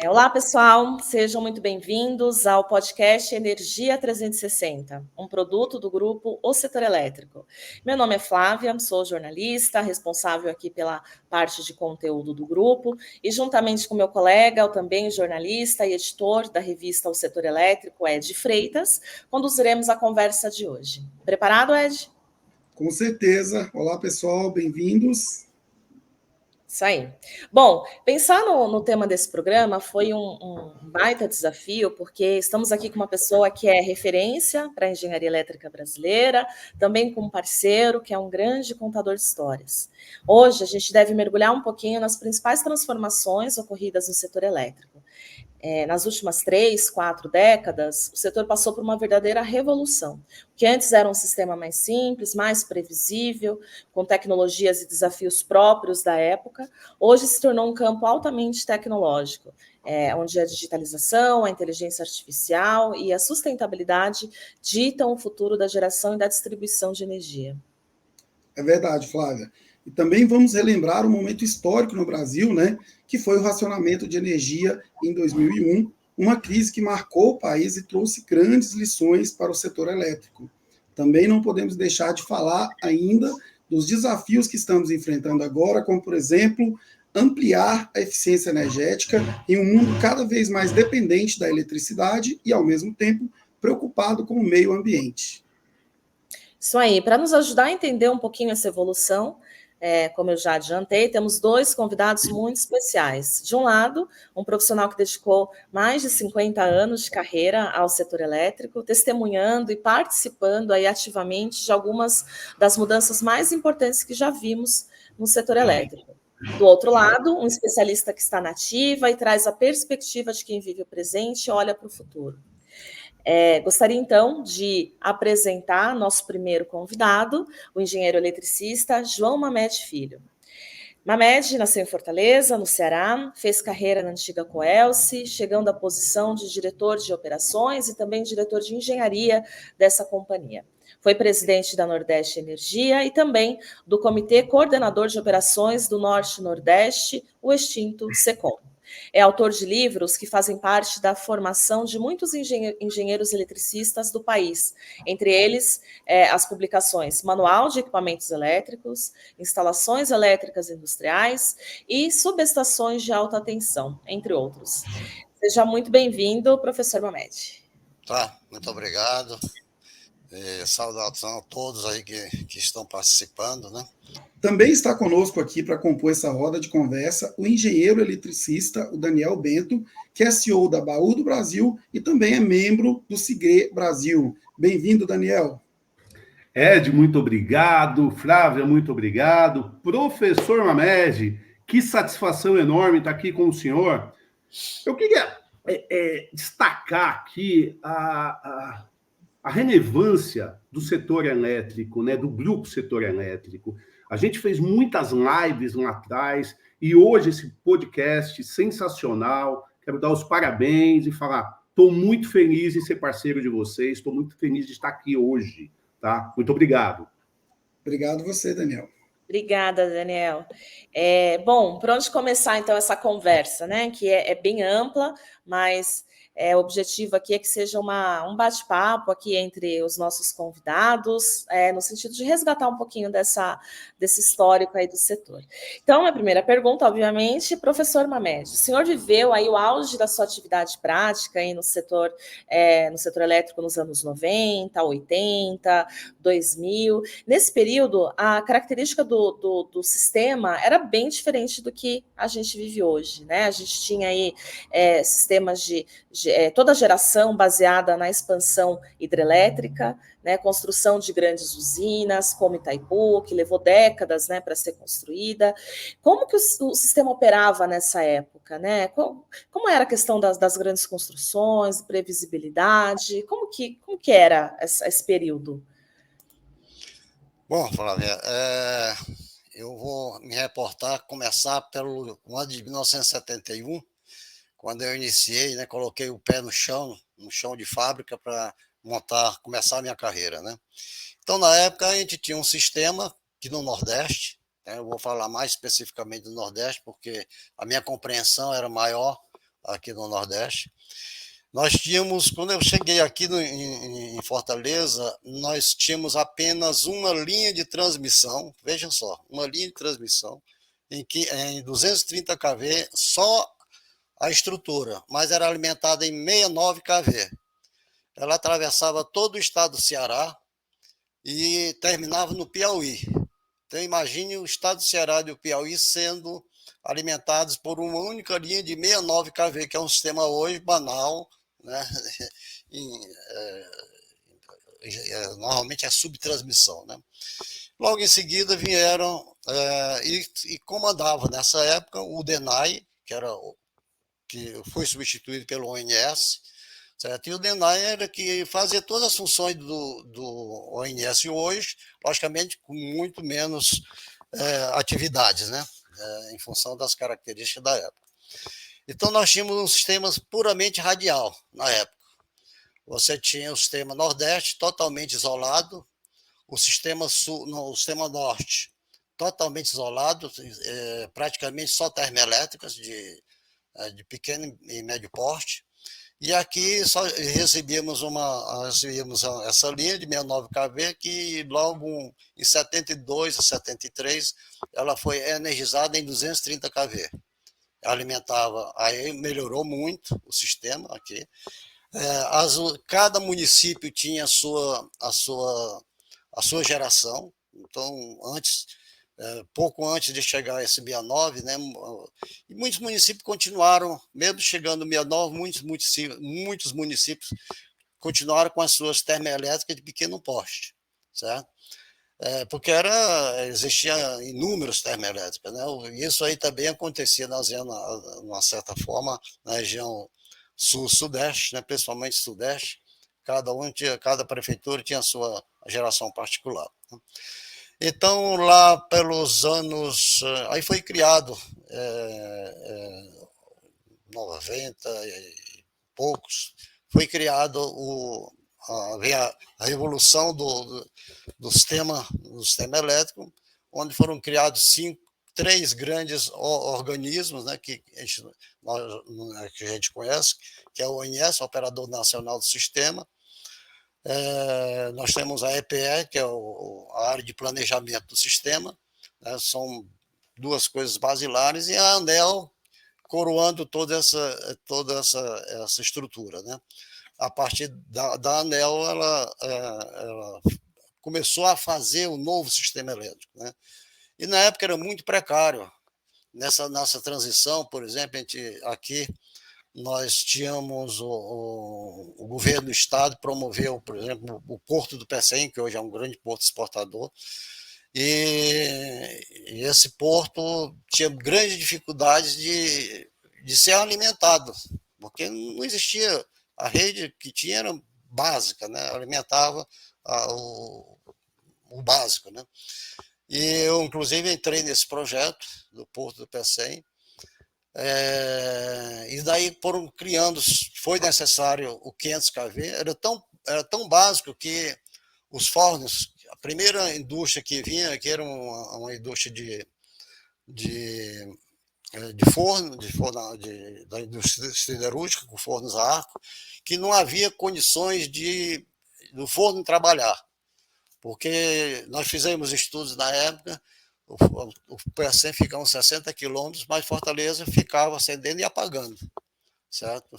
Olá, pessoal, sejam muito bem-vindos ao podcast Energia 360, um produto do grupo O Setor Elétrico. Meu nome é Flávia, sou jornalista, responsável aqui pela parte de conteúdo do grupo, e juntamente com meu colega, também jornalista e editor da revista O Setor Elétrico, Ed Freitas, conduziremos a conversa de hoje. Preparado, Ed? Com certeza. Olá, pessoal, bem-vindos. Isso aí. Bom, pensar no tema desse programa foi um baita desafio, porque estamos aqui com uma pessoa que é referência para a engenharia elétrica brasileira, também com um parceiro que é um grande contador de histórias. Hoje, a gente deve mergulhar um pouquinho nas principais transformações ocorridas no setor elétrico. Nas últimas 3, 4 décadas, o setor passou por uma verdadeira revolução. O que antes era um sistema mais simples, mais previsível, com tecnologias e desafios próprios da época, hoje se tornou um campo altamente tecnológico, onde a digitalização, a inteligência artificial e a sustentabilidade ditam o futuro da geração e da distribuição de energia. É verdade, Flávia. E também vamos relembrar um momento histórico no Brasil, né, que foi o racionamento de energia em 2001, uma crise que marcou o país e trouxe grandes lições para o setor elétrico. Também não podemos deixar de falar ainda dos desafios que estamos enfrentando agora, como, por exemplo, ampliar a eficiência energética em um mundo cada vez mais dependente da eletricidade e, ao mesmo tempo, preocupado com o meio ambiente. Isso aí, para nos ajudar a entender um pouquinho essa evolução, como eu já adiantei, temos 2 convidados muito especiais. De um lado, um profissional que dedicou mais de 50 anos de carreira ao setor elétrico, testemunhando e participando aí ativamente de algumas das mudanças mais importantes que já vimos no setor elétrico. Do outro lado, um especialista que está na ativa e traz a perspectiva de quem vive o presente e olha para o futuro. Gostaria, então, de apresentar nosso primeiro convidado, o engenheiro eletricista João Mamed Filho. Mamed nasceu em Fortaleza, no Ceará, fez carreira na antiga Coelce, chegando à posição de diretor de operações e também diretor de engenharia dessa companhia. Foi presidente da Nordeste Energia e também do Comitê Coordenador de Operações do Norte-Nordeste, o extinto SECOM. É autor de livros que fazem parte da formação de muitos engenheiros eletricistas do país, entre eles as publicações Manual de Equipamentos Elétricos, Instalações Elétricas Industriais e Subestações de Alta Tensão, entre outros. Seja muito bem-vindo, professor Mamed. Tá, muito obrigado. Saudação a todos aí que estão participando, né? Também está conosco aqui para compor essa roda de conversa o engenheiro eletricista, o Daniel Bento, que é CEO da Baú do Brasil e também é membro do SIGRE Brasil. Bem-vindo, Daniel. Ed, muito obrigado. Flávia, muito obrigado. Professor Mamed, que satisfação enorme estar aqui com o senhor. Eu queria destacar aqui a relevância do setor elétrico, né, do grupo setor elétrico. A gente fez muitas lives lá atrás e hoje esse podcast sensacional. Quero dar os parabéns e falar, estou muito feliz em ser parceiro de vocês, estou muito feliz de estar aqui hoje, tá? Muito obrigado. Obrigado você, Daniel. Obrigada, Daniel. Bom, por onde começar, então, essa conversa, né? Que é bem ampla, mas o objetivo aqui é que seja um bate-papo aqui entre os nossos convidados, no sentido de resgatar um pouquinho desse histórico aí do setor. Então, a primeira pergunta, obviamente, professor Mamed, o senhor viveu aí o auge da sua atividade prática aí no setor elétrico nos anos 90, 80, 2000. Nesse período, a característica do sistema era bem diferente do que a gente vive hoje, né? A gente tinha aí sistemas de toda a geração baseada na expansão hidrelétrica, né, construção de grandes usinas, como Itaipu, que levou décadas, né, para ser construída. Como que o sistema operava nessa época, né? Como era a questão das grandes construções, previsibilidade? Como que era esse período? Bom, Flávia, eu vou me começar pelo ano de 1971, quando eu iniciei, né, coloquei o pé no chão de fábrica para começar a minha carreira, né? Então, na época, a gente tinha um sistema que no Nordeste, né, eu vou falar mais especificamente do Nordeste, porque a minha compreensão era maior aqui no Nordeste. Nós tínhamos, quando eu cheguei aqui em Fortaleza, nós tínhamos apenas uma linha de transmissão, vejam só, uma linha de transmissão, em 230 kV, só a estrutura, mas era alimentada em 69 kV. Ela atravessava todo o estado do Ceará e terminava no Piauí. Então imagine o estado do Ceará e o Piauí sendo alimentados por uma única linha de 69 kV, que é um sistema hoje banal, né? Normalmente é subtransmissão, né? Logo em seguida vieram e comandava nessa época o DENAI, que foi substituído pelo ONS, certo? E o DENAI era que fazia todas as funções do ONS hoje, logicamente com muito menos atividades, né? Em função das características da época. Então nós tínhamos um sistema puramente radial na época. Você tinha o sistema Nordeste totalmente isolado, o sistema Sul, não, o sistema Norte totalmente isolado, praticamente só termoelétricas de pequeno e médio porte. E aqui só recebíamos essa linha de 69 kV que logo em 72 a 73 ela foi energizada em 230 kV. Alimentava, aí melhorou muito o sistema aqui. Cada município tinha a sua geração. Então, pouco antes de chegar esse 69, né, e muitos municípios continuaram, mesmo chegando 69, muitos municípios continuaram com as suas termoelétricas de pequeno porte, certo? Porque existia inúmeras termoelétricas, né? Isso aí também acontecia na zona, de uma certa forma, na região sul-sudeste, né? Principalmente sudeste, cada prefeitura tinha a sua geração particular. Então, lá pelos anos, aí foi criado 90 e poucos, foi criado a revolução do sistema elétrico, onde foram criados três grandes organismos, né, que a gente conhece, que é o ONS, Operador Nacional do Sistema. Nós temos a EPE, que é a área de planejamento do sistema, né, são duas coisas basilares, e a ANEEL coroando toda essa estrutura, né? A partir da ANEEL, ela começou a fazer o novo sistema elétrico, né? E na época era muito precário. Nessa transição, por exemplo, aqui nós tínhamos o governo do estado promoveu, por exemplo, o Porto do Pecém, que hoje é um grande porto exportador, e esse porto tinha grandes dificuldades de ser alimentado, porque não existia, a rede que tinha era básica, né? Alimentava o básico, né? E eu, inclusive, entrei nesse projeto do Porto do Pecém, e daí foram criando, foi necessário o 500 kV, era tão básico que os fornos, a primeira indústria que vinha, que era uma indústria de forno, da indústria siderúrgica, com fornos a arco, que não havia condições do forno trabalhar, porque nós fizemos estudos na época, o Pecém ficava uns 60 quilômetros, mas Fortaleza ficava acendendo e apagando, certo?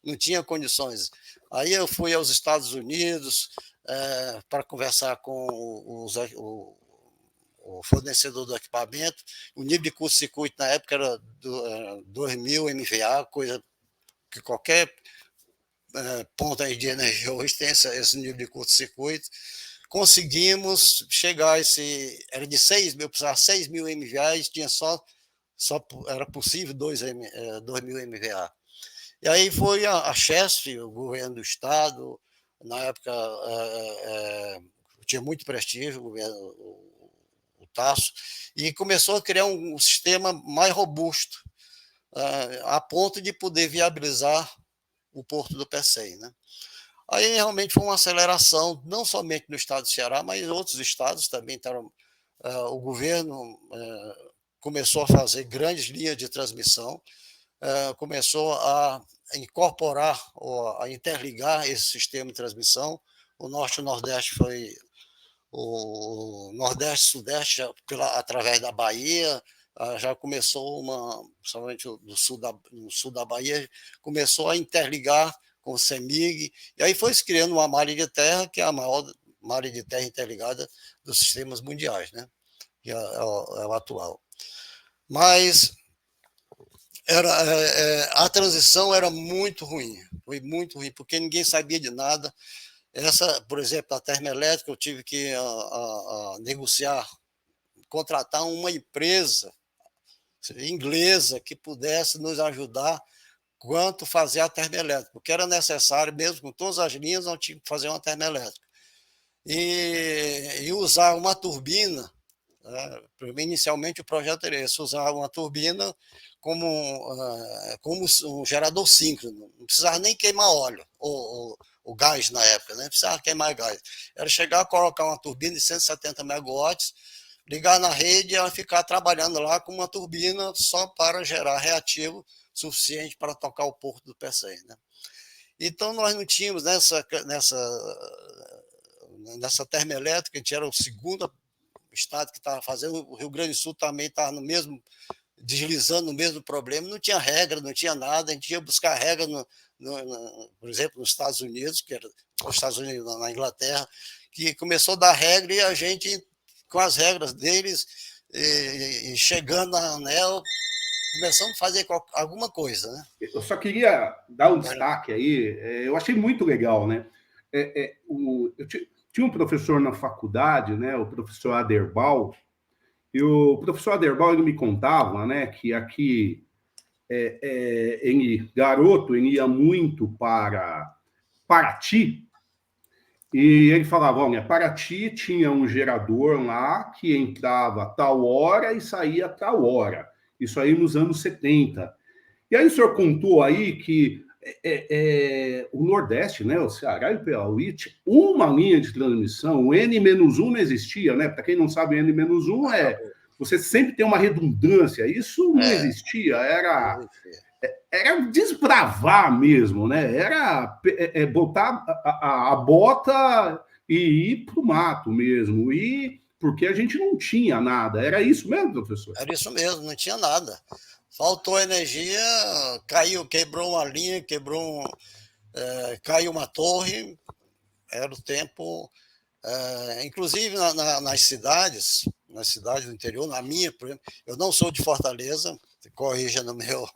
Não tinha condições. Aí eu fui aos Estados Unidos para conversar com o fornecedor do equipamento. O nível de curto-circuito na época era 2.000 MVA, coisa que qualquer ponto aí de energia hoje tem esse nível de curto-circuito. Conseguimos chegar era de 6.000, precisava 6.000 MVA, tinha era possível 2.000 MVA. E aí foi a CHESF, o governo do estado, na época tinha muito prestígio, o Tasso, e começou a criar um sistema mais robusto, a ponto de poder viabilizar o Porto do Pecém, né? Aí realmente foi uma aceleração, não somente no estado do Ceará, mas em outros estados também. O governo começou a fazer grandes linhas de transmissão, começou a incorporar, ou a interligar esse sistema de transmissão. O Norte e o Nordeste foi o Nordeste e Sudeste, através da Bahia, já começou principalmente no sul da Bahia, começou a interligar com o CEMIG, e aí foi se criando uma malha de terra, que é a maior malha de terra interligada dos sistemas mundiais, né? Que é o atual. Mas a transição era muito ruim, foi muito ruim, porque ninguém sabia de nada. Por exemplo, a termoelétrica, eu tive que negociar, contratar uma empresa inglesa que pudesse nos ajudar quanto fazer a termoelétrica, porque era necessário, mesmo com todas as linhas, nós tínhamos que fazer uma termoelétrica. E usar uma turbina, né? Inicialmente o projeto era esse, usar uma turbina como um gerador síncrono, não precisava nem queimar óleo, o gás na época, né? Não precisava queimar gás. Era chegar, colocar uma turbina de 170 megawatts, ligar na rede e ela ficar trabalhando lá com uma turbina só para gerar reativo suficiente para tocar o porto do PECEM, né? Então nós não tínhamos nessa termoelétrica, a gente era o segundo estado que estava fazendo, o Rio Grande do Sul também estava deslizando no mesmo problema, não tinha regra, não tinha nada, a gente ia buscar regra, por exemplo, nos Estados Unidos, que era os Estados Unidos, na Inglaterra, que começou a dar regra e a gente, com as regras deles, e chegando na ANEEL, começamos a fazer alguma coisa, né? Eu só queria dar um destaque aí, eu achei muito legal, né? Eu tinha um professor na faculdade, né, o professor Aderbal, e o professor Aderbal, ele me contava, né, que aqui, garoto, ele ia muito para Paraty, e ele falava, olha, Paraty tinha um gerador lá que entrava tal hora e saía tal hora. Isso aí nos anos 70. E aí o senhor contou aí que o Nordeste, né, o Ceará e o Piauí, tinha uma linha de transmissão, o N-1 não existia, né? Para quem não sabe, N-1 você sempre tem uma redundância, isso não existia, era desbravar mesmo, né? Era botar a bota e ir para o mato mesmo, porque a gente não tinha nada. Era isso mesmo, professor? Era isso mesmo, não tinha nada. Faltou energia, quebrou uma linha, caiu uma torre, era o tempo. Inclusive nas cidades do interior, na minha, por exemplo, eu não sou de Fortaleza, corrija no meu,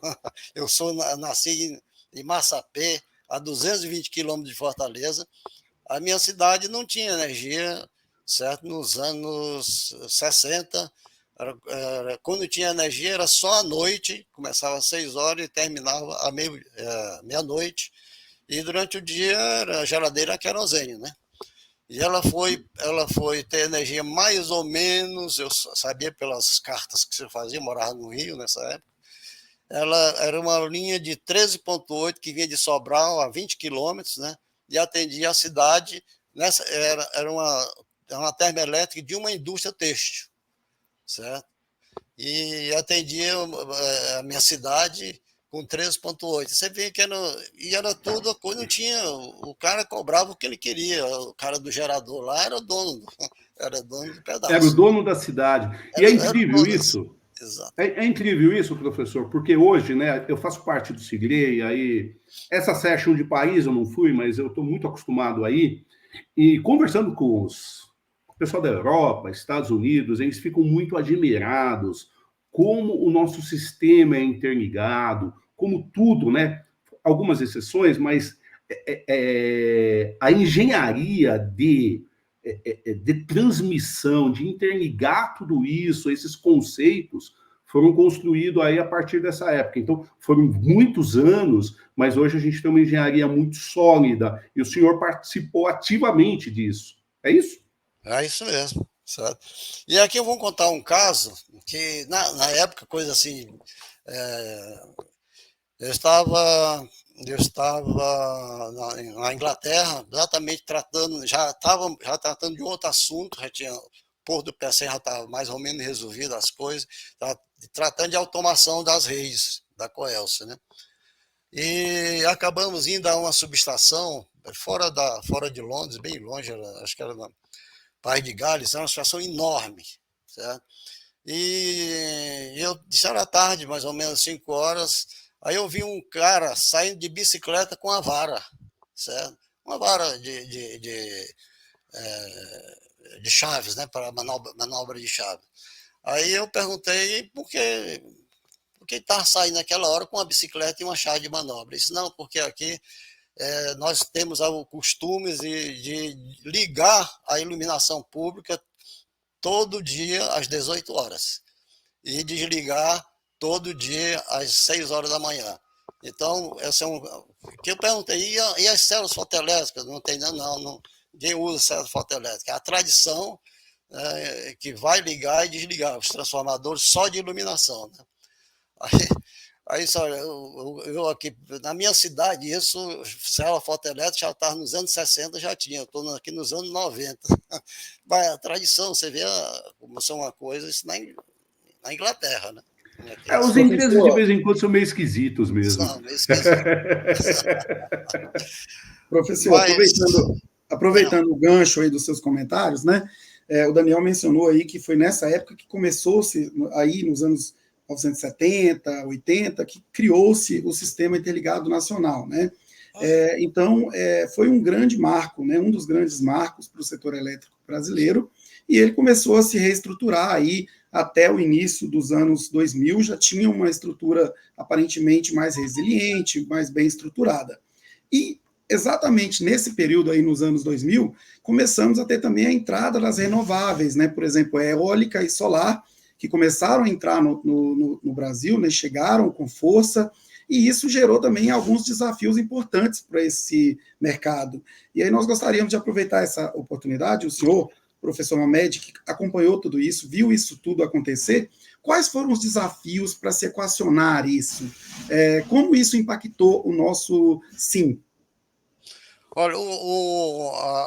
nasci em Massapê, a 220 quilômetros de Fortaleza. A minha cidade não tinha energia, certo? Nos anos 60, quando tinha energia era só à noite, começava às 6 horas e terminava à meia-noite, e durante o dia era geladeira a querosene, né? E ela foi ter energia mais ou menos, eu sabia pelas cartas que você fazia, morava no Rio nessa época, ela era uma linha de 13,8 que vinha de Sobral a 20 quilômetros, né? E atendia a cidade, era uma termoelétrica de uma indústria têxtil, certo? E atendia a minha cidade com 13,8. Você vê que era tudo a coisa, não tinha. O cara cobrava o que ele queria, o cara do gerador lá era dono do pedaço. Era o dono da cidade. E é incrível isso. Exato. É incrível isso, professor, porque hoje, né, eu faço parte do Sigrei, aí essa session de país eu não fui, mas eu estou muito acostumado aí, e conversando com o pessoal da Europa, Estados Unidos, eles ficam muito admirados como o nosso sistema é interligado, como tudo, né? Algumas exceções, mas a engenharia de transmissão, de interligar tudo isso, esses conceitos, foram construídos aí a partir dessa época. Então, foram muitos anos, mas hoje a gente tem uma engenharia muito sólida, e o senhor participou ativamente disso. É isso? É isso mesmo, certo? E aqui eu vou contar um caso que, na época, coisa assim, eu estava na Inglaterra, exatamente já tratando de outro assunto, o Porto do PECEM já estava mais ou menos resolvido as coisas, tratando de automação das redes da Coelce, né? E acabamos indo a uma subestação fora de Londres, bem longe, acho que era na País de Gales, era uma subestação enorme, certo? E eu disse, era tarde, mais ou menos 5 horas, aí eu vi um cara saindo de bicicleta com uma vara, certo? Uma vara de chaves, né, para manobra de chave. Aí eu perguntei por que estava saindo naquela hora com uma bicicleta e uma chave de manobra. Ele disse, não, porque aqui nós temos o costume de ligar a iluminação pública todo dia às 18 horas e desligar todo dia às 6 horas da manhã. Então, esse é um que eu perguntei, e as células fotoelétricas? Não tem, não, ninguém usa células fotoelétricas. É a tradição que vai ligar e desligar os transformadores só de iluminação, né? Aí só, eu aqui, na minha cidade, isso, célula fotoelétrica já estava nos anos 60, já tinha, eu estou aqui nos anos 90. Mas a tradição, você vê como são uma coisa, isso na Inglaterra, né? Os ingleses de vez em quando são meio esquisitos mesmo. São meio esquisitos. Professor, aproveitando o gancho aí dos seus comentários, né? O Daniel mencionou aí que foi nessa época que começou-se, aí nos anos 1970, 80, que criou-se o Sistema Interligado Nacional, né? Então, foi um grande marco, né? Um dos grandes marcos para o setor elétrico brasileiro, e ele começou a se reestruturar aí até o início dos anos 2000, já tinha uma estrutura aparentemente mais resiliente, mais bem estruturada. E exatamente nesse período aí, nos anos 2000, começamos a ter também a entrada das renováveis, né? Por exemplo, a eólica e solar, que começaram a entrar no Brasil, né? Chegaram com força, e isso gerou também alguns desafios importantes para esse mercado. E aí nós gostaríamos de aproveitar essa oportunidade, o senhor, professor Mamed, que acompanhou tudo isso, viu isso tudo acontecer, quais foram os desafios para se equacionar isso? Como isso impactou o nosso SIM? Olha,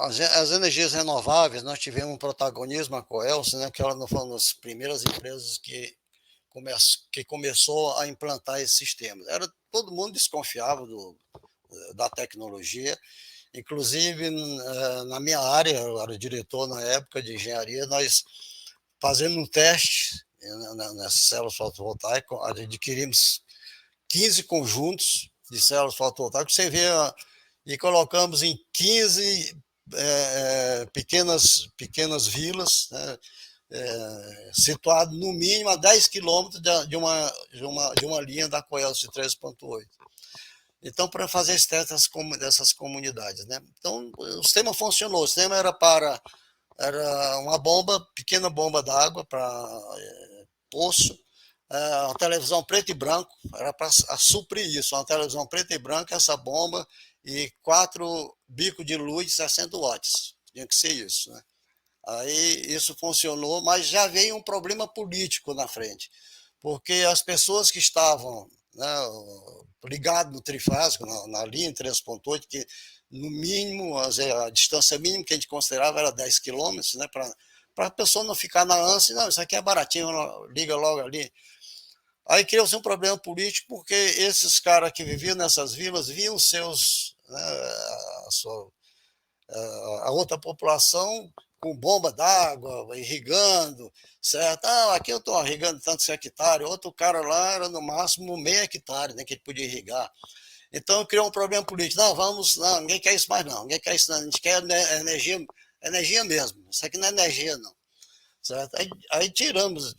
as energias renováveis, nós tivemos um protagonismo, a Coelce, né, que ela foi uma das primeiras empresas que começou a implantar esses sistemas. Todo mundo desconfiava da tecnologia, inclusive na minha área, eu era diretor na época de engenharia, nós fazendo um teste nessas células fotovoltaicas, adquirimos 15 conjuntos de células fotovoltaicas, você vê, e colocamos em 15 pequenas vilas, né, situado no mínimo a 10 quilômetros de uma linha da Coelce 13.8. Então, para fazer esse teste dessas comunidades, né? Então, o sistema funcionou. O sistema era uma pequena bomba d'água para poço, uma televisão preto e branco, era para suprir isso, uma televisão preta e branca, essa bomba, e 4 bicos de luz de 60 watts. Tinha que ser isso, né? Aí isso funcionou, mas já veio um problema político na frente, porque as pessoas que estavam, né, ligadas no trifásico, na linha 3.8, que no mínimo, a distância mínima que a gente considerava era 10 quilômetros, né, para a pessoa não ficar na ânsia, não, isso aqui é baratinho, liga logo ali. Aí criou-se um problema político, porque esses caras que viviam nessas vilas viam a outra população com bomba d'água, irrigando, certo? Aqui eu estou irrigando tantos hectares, outro cara lá era no máximo meio hectare, né, que ele podia irrigar. Então criou um problema político. Não, ninguém quer isso mais não, ninguém quer isso não, a gente quer energia mesmo, isso aqui não é energia não. Certo? Aí tiramos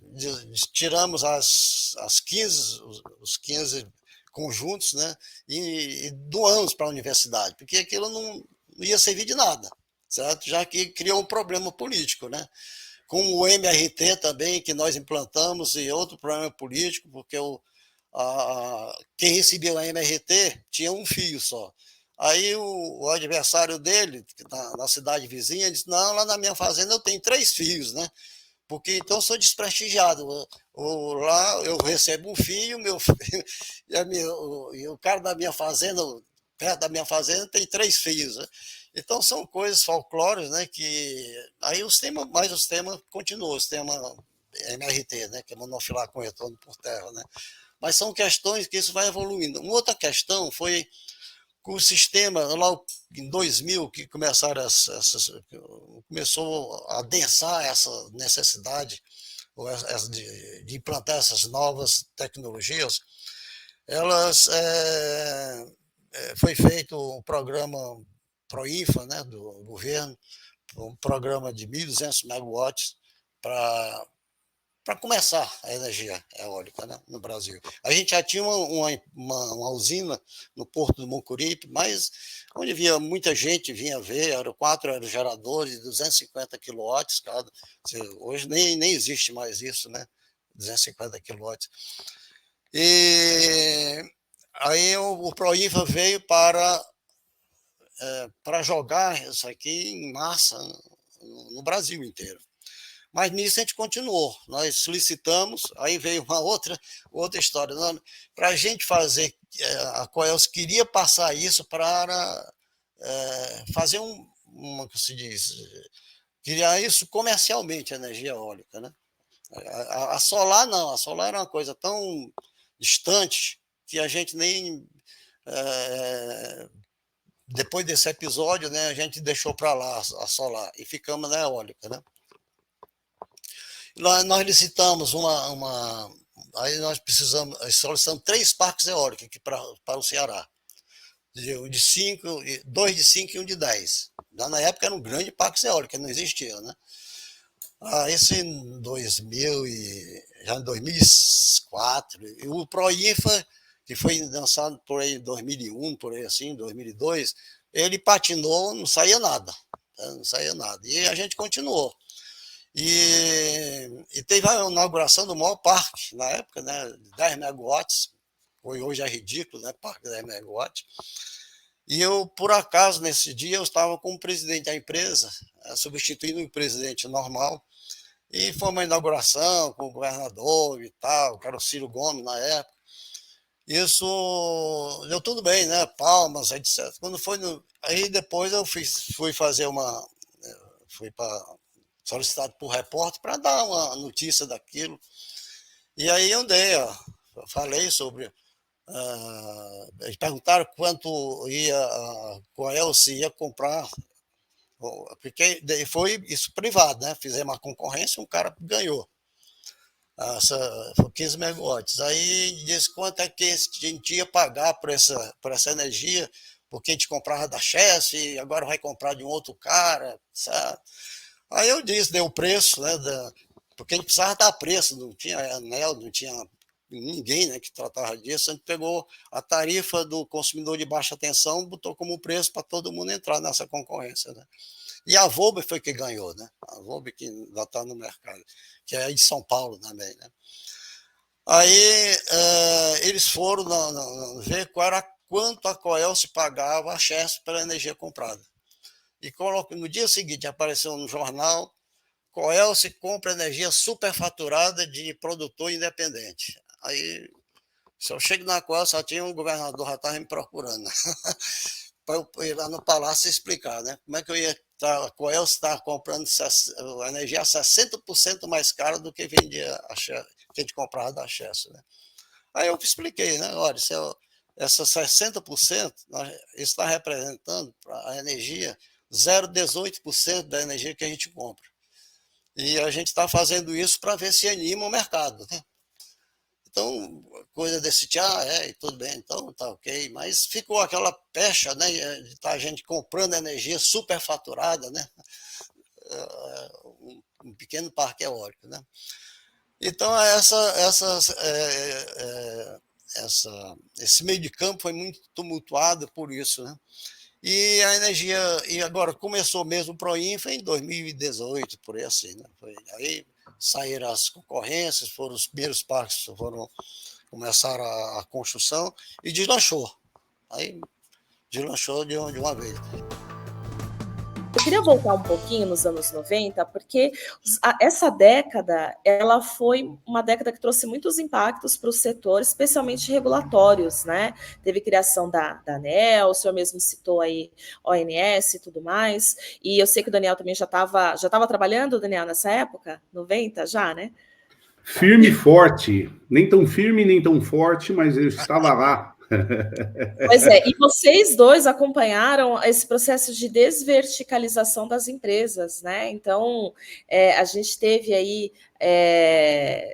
os 15 conjuntos, né, e doamos para a universidade, porque aquilo não ia servir de nada, certo? Já que criou um problema político, né? Com o MRT também, que nós implantamos, e outro problema político, porque quem recebia o MRT tinha um fio só. Aí o adversário dele, na cidade vizinha, disse, não, lá na minha fazenda eu tenho 3 fios, né? Porque então eu sou desprestigiado. Lá eu recebo um fio, meu filho, e o cara da minha fazenda, perto da minha fazenda, tem 3 fios. Né? Então são coisas folclóricas, né? Que aí o sistema continuou, o sistema MRT, né? Que é monofilar com retorno por terra, né? Mas são questões que isso vai evoluindo. Uma outra questão foi com o sistema, lá em 2000, que começou a adensar essa necessidade de implantar essas novas tecnologias, foi feito um programa Proinfa, né, do governo, um programa de 1.200 megawatts para começar a energia eólica, né, no Brasil. A gente já tinha uma usina no Porto do Mucuripe, mas onde via muita gente vinha ver, eram 4 aerogeradores de 250 quilowatts cada. Hoje nem existe mais isso, né? 250 quilowatts. E aí o Proinfa veio para jogar isso aqui em massa no Brasil inteiro. Mas nisso a gente continuou. Nós solicitamos, aí veio uma outra história. Para a gente fazer, a Coelce queria passar isso para fazer como se diz, criar isso comercialmente, a energia eólica, né? A solar não, a solar era uma coisa tão distante que a gente nem... depois desse episódio, né, a gente deixou para lá a solar e ficamos na eólica, né? Nós licitamos aí nós solicitamos 3 parques eólicos aqui para o Ceará. De 5, 2 de 5 e 1 de 10. Na época era um grande parque eólico, não existia, né? Isso em 2000 já em 2004. E o Proinfa, que foi lançado por aí em 2001, por aí assim, 2002, ele patinou, não saía nada. Não saía nada. E a gente continuou. E teve a inauguração do maior parque, na época, né, 10 megawatts, hoje é ridículo, né, parque de 10 megawatts. E eu, por acaso, nesse dia, eu estava com o presidente da empresa, substituindo o presidente normal, e foi uma inauguração com o governador e tal, que era o Ciro Gomes na época. Isso deu tudo bem, né, palmas, etc. Quando foi aí depois eu fui fazer fui solicitado por repórter para dar uma notícia daquilo. E aí eu falei sobre... eles perguntaram quanto a Coelce ia comprar, porque foi isso privado, né? Fizemos uma concorrência, um cara ganhou. Foi 15 megawatts. Aí disse quanto é que a gente ia pagar por essa energia, porque a gente comprava da Chess e agora vai comprar de um outro cara, sabe? Aí eu dei o preço, né, porque a gente precisava dar preço, não tinha ANEEL, não tinha ninguém, né, que tratava disso. A gente pegou a tarifa do consumidor de baixa tensão, botou como preço para todo mundo entrar nessa concorrência, né? E a Volbe foi que ganhou, né? A Volbe que ainda está no mercado, que é de São Paulo também, né? Aí eles foram ver quanto a Coelce pagava a Chess pela energia comprada. E no dia seguinte apareceu no jornal: Coelce compra energia superfaturada de produtor independente. Aí, se eu chego na Coelce, só tinha um governador, já estava me procurando para eu ir lá no palácio explicar, né? Como é que eu ia... A Coelce estava comprando a energia a 60% mais cara do que vendia que a gente comprava da Chess, né? Aí eu expliquei, né? Olha, essa 60%, isso está representando para a energia 0,18% da energia que a gente compra. E a gente está fazendo isso para ver se anima o mercado, né? Então, coisa desse tipo, tudo bem, então tá ok, mas ficou aquela pecha, né, de estar a gente comprando energia superfaturada, né, um pequeno parque eólico, né. Então, esse meio de campo foi muito tumultuado por isso, né. E a energia, e agora começou mesmo o Proinfa em 2018, por aí assim, né? Aí saíram as concorrências, foram os primeiros parques, começaram a construção e deslanchou. Aí deslanchou de uma vez. Eu queria voltar um pouquinho nos anos 90, porque essa década, ela foi uma década que trouxe muitos impactos para o setor, especialmente regulatórios, né? Teve criação da ANEEL, o senhor mesmo citou aí ONS e tudo mais, e eu sei que o Daniel também já estava trabalhando, Daniel, nessa época, 90 já, né? Firme e forte. Nem tão firme, nem tão forte, mas eu estava lá. Pois é, e vocês dois acompanharam esse processo de desverticalização das empresas, né? Então, a gente teve aí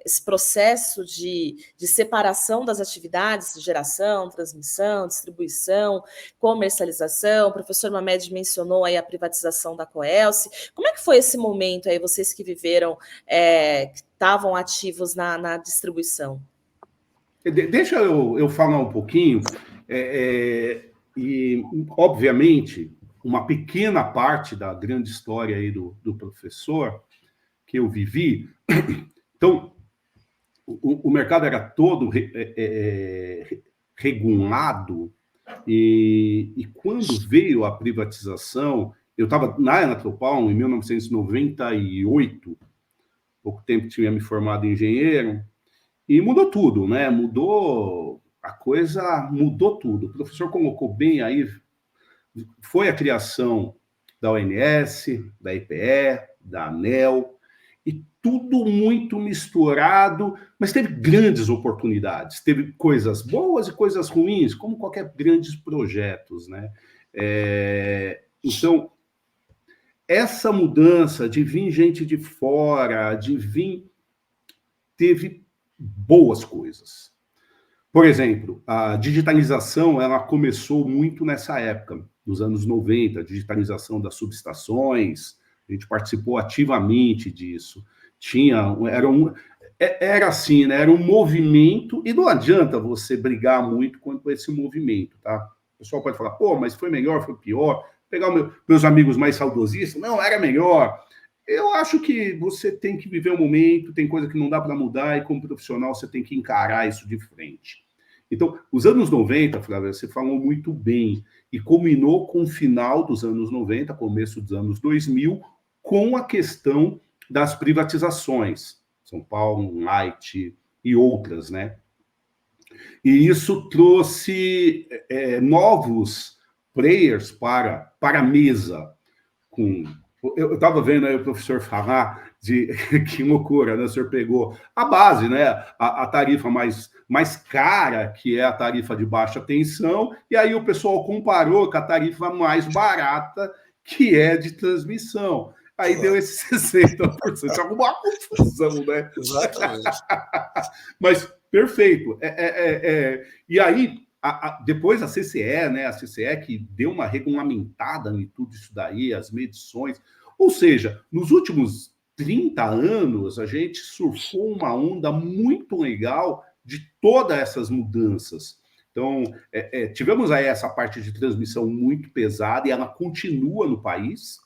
esse processo de separação das atividades, geração, transmissão, distribuição, comercialização. O professor Mamed mencionou aí a privatização da Coelce. Como é que foi esse momento aí, vocês que viveram, que estavam ativos na distribuição? Deixa eu falar um pouquinho, e, obviamente, uma pequena parte da grande história aí do professor que eu vivi. Então, o mercado era todo regulado, e quando veio a privatização, eu estava na Eletropaulo em 1998, pouco tempo tinha me formado em engenheiro, e mudou tudo, né? A coisa mudou tudo. O professor colocou bem aí, foi a criação da ONS, da EPE, da ANEEL, e tudo muito misturado, mas teve grandes oportunidades, teve coisas boas e coisas ruins, como qualquer grandes projetos, né? Então, essa mudança de vir gente de fora, teve boas coisas. Por exemplo, a digitalização ela começou muito nessa época, nos anos 90, a digitalização das subestações, a gente participou ativamente disso. Era assim, né? Era um movimento, e não adianta você brigar muito contra esse movimento, tá? O pessoal pode falar, pô, mas foi melhor, foi pior. Pegar meus amigos mais saudosistas, não, era melhor. Eu acho que você tem que viver o momento, tem coisa que não dá para mudar, e como profissional você tem que encarar isso de frente. Então, os anos 90, Flávia, você falou muito bem, e culminou com o final dos anos 90, começo dos anos 2000, com a questão das privatizações, São Paulo, Light e outras, né? E isso trouxe novos players para a mesa, eu estava vendo aí o professor falar de que loucura, né? O senhor pegou a base, né? A tarifa mais cara, que é a tarifa de baixa tensão, e aí o pessoal comparou com a tarifa mais barata, que é de transmissão. Aí deu esse 60%. Alguma confusão, né? Exatamente. Mas perfeito. E aí, depois a CCE, né? A CCE que deu uma regulamentada em tudo isso daí, as medições. Ou seja, nos últimos 30 anos, a gente surfou uma onda muito legal de todas essas mudanças. Então, tivemos aí essa parte de transmissão muito pesada, e ela continua no país.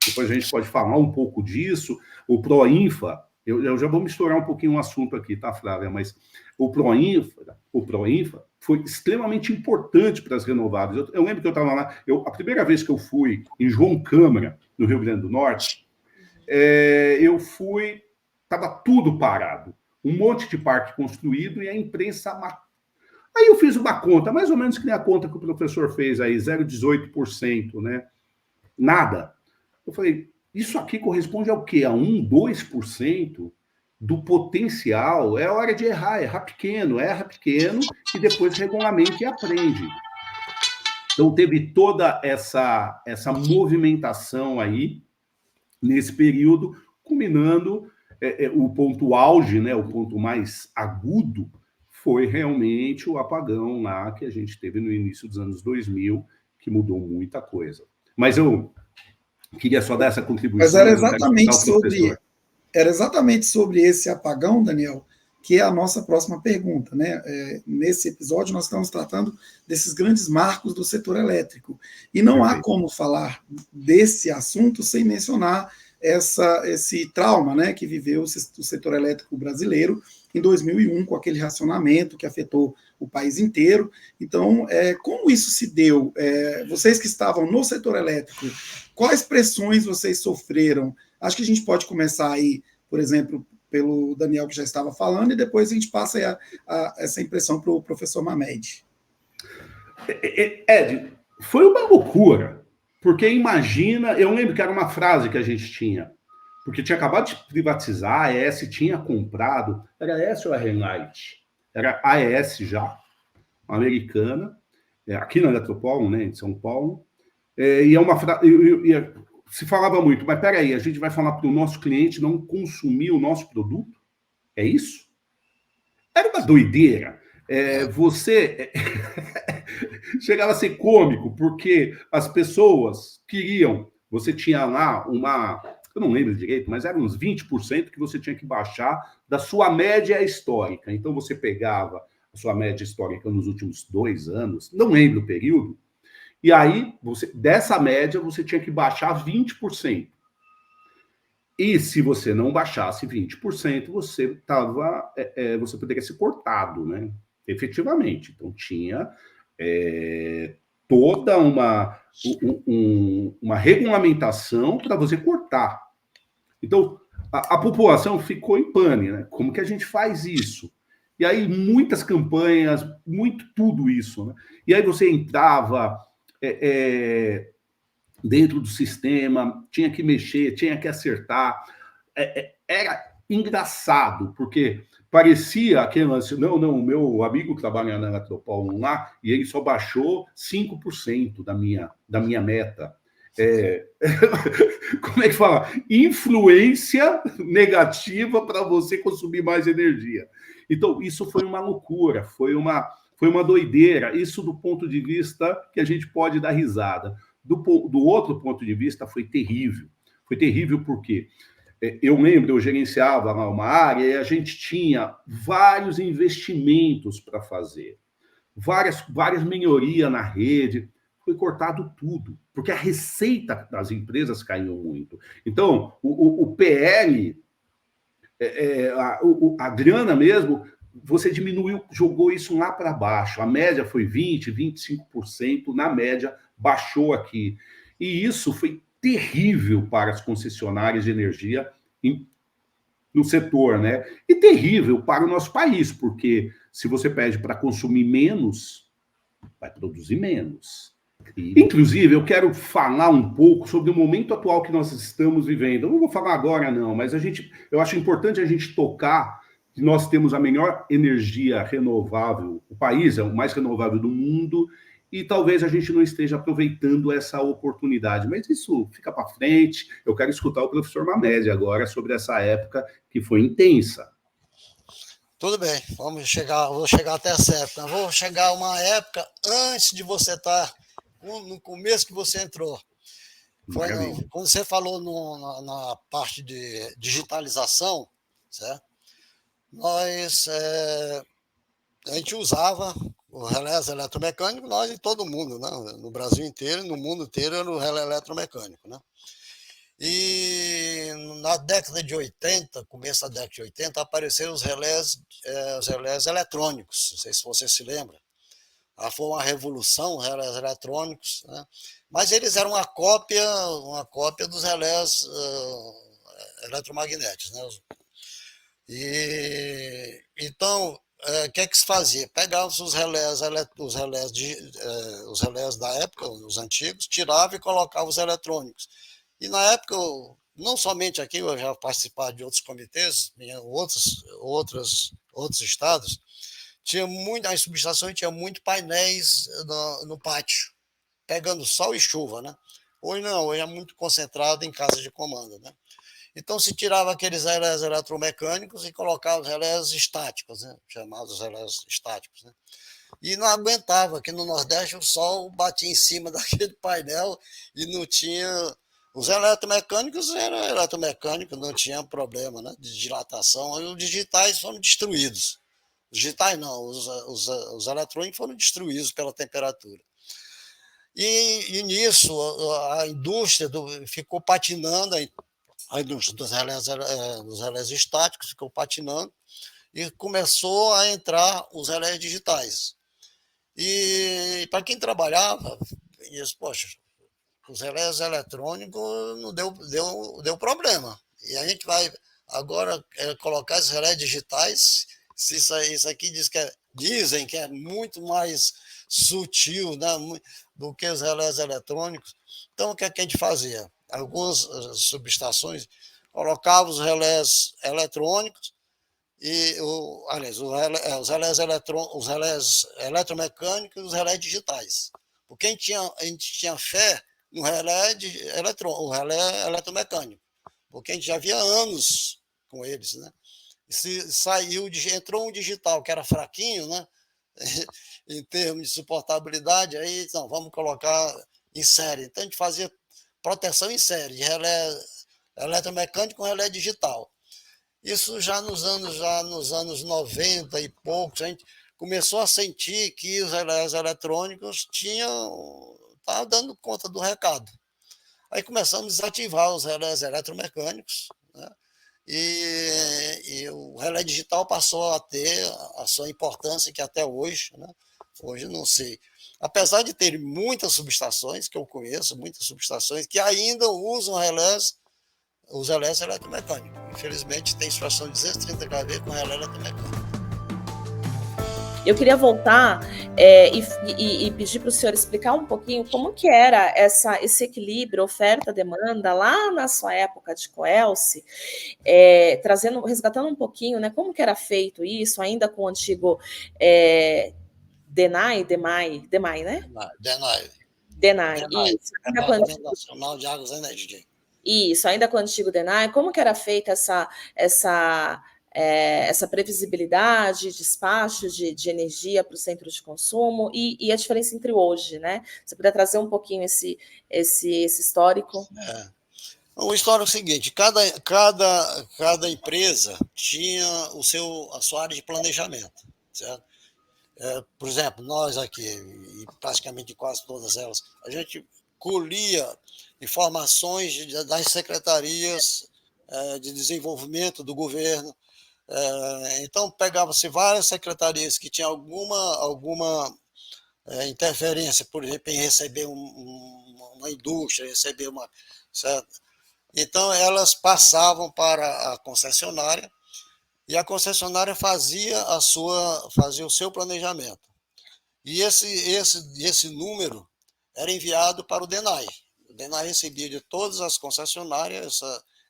Depois a gente pode falar um pouco disso. O Proinfa, eu já vou misturar um pouquinho o assunto aqui, tá, Flávia? Mas o Proinfa foi extremamente importante para as renováveis. Eu lembro que eu estava lá, a primeira vez que eu fui em João Câmara, no Rio Grande do Norte, estava tudo parado. Um monte de parque construído e a imprensa... Aí eu fiz uma conta, mais ou menos que nem a conta que o professor fez aí, 0,18%, né? Nada. Eu falei, isso aqui corresponde ao quê? A 1%, 2% do potencial? É hora de errar, erra pequeno e depois regulamenta e aprende. Então, teve toda essa movimentação aí, nesse período, culminando o ponto auge, né, o ponto mais agudo, foi realmente o apagão lá que a gente teve no início dos anos 2000, que mudou muita coisa. Mas eu queria só dar essa contribuição. Mas era exatamente sobre esse apagão, Daniel, que é a nossa próxima pergunta, né? Nesse episódio nós estamos tratando desses grandes marcos do setor elétrico. E não há como falar desse assunto sem mencionar esse trauma, né, que viveu o setor elétrico brasileiro em 2001, com aquele racionamento que afetou o país inteiro. Então, como isso se deu? Vocês que estavam no setor elétrico, quais pressões vocês sofreram? Acho que a gente pode começar aí, por exemplo, pelo Daniel, que já estava falando, e depois a gente passa essa impressão para o professor Mamed. Ed, foi uma loucura, porque imagina, eu lembro que era uma frase que a gente tinha, porque tinha acabado de privatizar, a AES tinha comprado, era a AES ou a Relight? Era a AES já, americana, aqui na Eletropaulo, né, em São Paulo, e se falava muito, mas peraí, a gente vai falar para o nosso cliente não consumir o nosso produto? É isso? Era uma doideira. Você chegava a ser cômico, porque as pessoas queriam, você tinha lá eu não lembro direito, mas eram uns 20% que você tinha que baixar da sua média histórica. Então você pegava a sua média histórica nos últimos 2 anos, não lembro o período, e aí, dessa média, você tinha que baixar 20%. E se você não baixasse 20%, você poderia ser cortado, né? Efetivamente. Então, tinha toda uma regulamentação para você cortar. Então, a população ficou em pane, né? Como que a gente faz isso? E aí, muitas campanhas, tudo isso, né? E aí você entrava dentro do sistema, tinha que mexer, tinha que acertar. Era engraçado, porque parecia aquele lance, não, o meu amigo trabalha na Eletropaulo lá, e ele só baixou 5% da minha meta. Como é que fala? Influência negativa para você consumir mais energia. Então, isso foi uma loucura, foi uma doideira. Isso do ponto de vista que a gente pode dar risada. Do outro ponto de vista, foi terrível. Foi terrível porque eu lembro, eu gerenciava lá uma área e a gente tinha vários investimentos para fazer, várias melhorias na rede. Foi cortado tudo, porque a receita das empresas caiu muito. Então, o PL, a grana mesmo, você diminuiu, jogou isso lá para baixo. A média foi 20%, 25%, na média baixou aqui. E isso foi terrível para as concessionárias de energia no setor, né? E terrível para o nosso país, porque se você pede para consumir menos, vai produzir menos. Inclusive, eu quero falar um pouco sobre o momento atual que nós estamos vivendo. Eu não vou falar agora, não, mas eu acho importante a gente tocar que nós temos a melhor energia renovável, o país é o mais renovável do mundo, e talvez a gente não esteja aproveitando essa oportunidade. Mas isso fica para frente. Eu quero escutar o professor Mamede agora sobre essa época que foi intensa. Tudo bem, vou chegar até essa época. Vou chegar a uma época antes de você estar no começo que você entrou. Quando você falou na parte de digitalização, certo? A gente usava o relé eletromecânico, nós e todo mundo, né? No Brasil inteiro, no mundo inteiro, era o relé eletromecânico, né? E na década de 80, começo da década de 80, apareceram os relés eletrônicos, não sei se você se lembra. Foi uma revolução, os relés eletrônicos, né? Mas eles eram uma cópia dos relés eletromagnéticos, né? E então, o que é que se fazia? Pegava os relés da época, os antigos, tirava e colocava os eletrônicos. E na época, não somente aqui, eu já participava de outros comitês, em outros estados, as subestações tinham muito painéis no pátio, pegando sol e chuva, né? Hoje não, hoje é muito concentrado em casa de comando, né? Então se tirava aqueles relés eletromecânicos e colocava os relés estáticos, né? Chamados relés estáticos, né? E não aguentava, aqui no Nordeste o sol batia em cima daquele painel e não tinha... Os eletromecânicos eram eletromecânicos, não tinha problema, né, de dilatação, e os digitais foram destruídos. Os digitais não, os eletrônicos foram destruídos pela temperatura. E nisso a indústria ficou patinando, a indústria dos relés estáticos ficou patinando, e começou a entrar os relés digitais. E para quem trabalhava, disse, poxa, os relés eletrônicos não deu problema. E a gente vai agora colocar esses relés digitais, se isso aqui dizem que é muito mais sutil, né, do que os relés eletrônicos. Então, o que é que a gente fazia? Algumas subestações colocava os relés eletrônicos os relés eletromecânicos e os relés digitais. Porque a gente tinha fé no o relé eletromecânico, porque a gente já havia anos com eles, né? Entrou um digital que era fraquinho, né? Em termos de suportabilidade, aí então, vamos colocar em série. Então a gente fazia proteção em série, de relé eletromecânico com relé digital. Isso já nos anos 90 e poucos, a gente começou a sentir que os relés eletrônicos estavam dando conta do recado. Aí começamos a desativar os relés eletromecânicos, né? E o relé digital passou a ter a sua importância, que até hoje, né? Hoje não sei. Apesar de ter muitas subestações, que eu conheço, muitas subestações, que ainda usam os relés eletromecânicos. Infelizmente, tem situação de 230 kV com relé eletromecânico. Eu queria voltar e pedir para o senhor explicar um pouquinho como que era esse equilíbrio oferta-demanda lá na sua época de Coelce, resgatando um pouquinho, né, como que era feito isso, ainda com o antigo DENAI, né? DENAI, isso. Departamento Nacional de Águas e Energia. Isso, ainda com o antigo DENAI, como que era feita essa previsibilidade, despacho de energia para o centro de consumo e a diferença entre hoje, né? Você puder trazer um pouquinho esse histórico? O histórico é o seguinte: cada empresa tinha a sua área de planejamento, certo? Por exemplo, nós aqui, e praticamente quase todas elas, a gente colhia informações das secretarias de desenvolvimento do governo. Então, pegava-se várias secretarias que tinham alguma interferência, por exemplo, em receber uma indústria, receber uma... Certo? Então, elas passavam para a concessionária e a concessionária fazia o seu planejamento. E esse número era enviado para o DENAI. O DENAI recebia de todas as concessionárias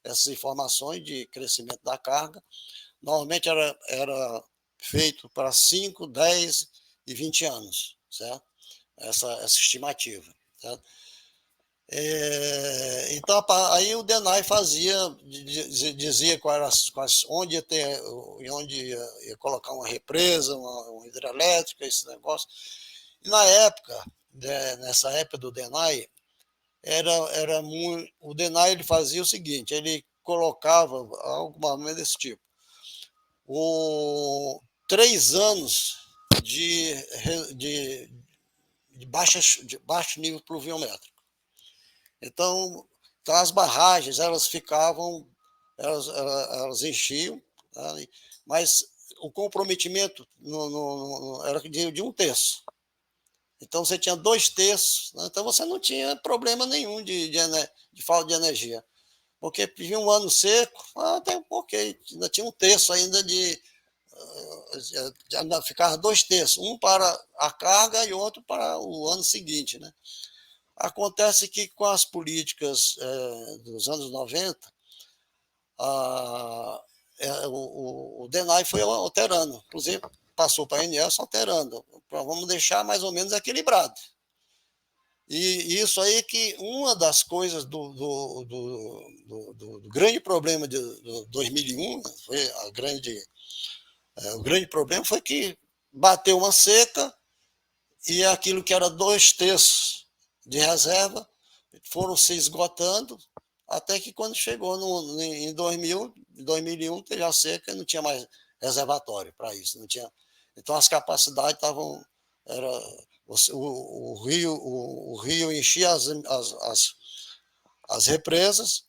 essas informações de crescimento da carga. Normalmente era feito para 5, 10 e 20 anos, certo? Essa estimativa, certo? Então, aí o DENAI dizia onde ia colocar uma represa, uma hidrelétrica, esse negócio. E nessa época do DENAI, o DENAI ele fazia o seguinte: ele colocava alguma desse tipo. 3 anos de baixo nível pluviométrico. Então as barragens elas enchiam, tá? Mas o comprometimento era de 1/3. Então você tinha 2/3, né? Então você não tinha problema nenhum de falta de energia. Porque vinha um ano seco, até ok, ainda tinha 1/3 ainda ficava 2/3, um para a carga e outro para o ano seguinte, né? Acontece que com as políticas dos anos 90, o DENAI foi alterando, inclusive passou para a ANEEL alterando, vamos deixar mais ou menos equilibrado. E isso aí que uma das coisas do grande problema de 2001, foi o grande problema foi que bateu uma seca e aquilo que era 2/3 de reserva foram se esgotando, até que quando chegou em 2001, teve a seca e não tinha mais reservatório para isso. Não tinha, então as capacidades estavam... O rio enchia as represas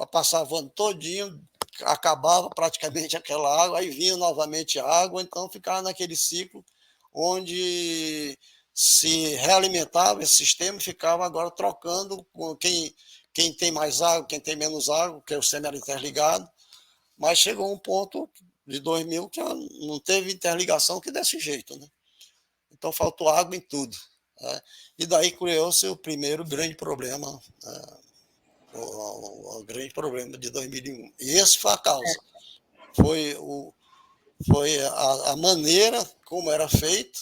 passavam o ano todinho, acabava praticamente aquela água, aí vinha novamente água, então ficava naquele ciclo onde se realimentava esse sistema e ficava agora trocando com quem tem mais água, quem tem menos água, porque o sistema era interligado, mas chegou um ponto de 2000 que não teve interligação que desse jeito, né? Então faltou água em tudo, né? E daí criou-se o primeiro grande problema, o grande problema de 2001. E esse foi a causa. Foi a maneira como era feito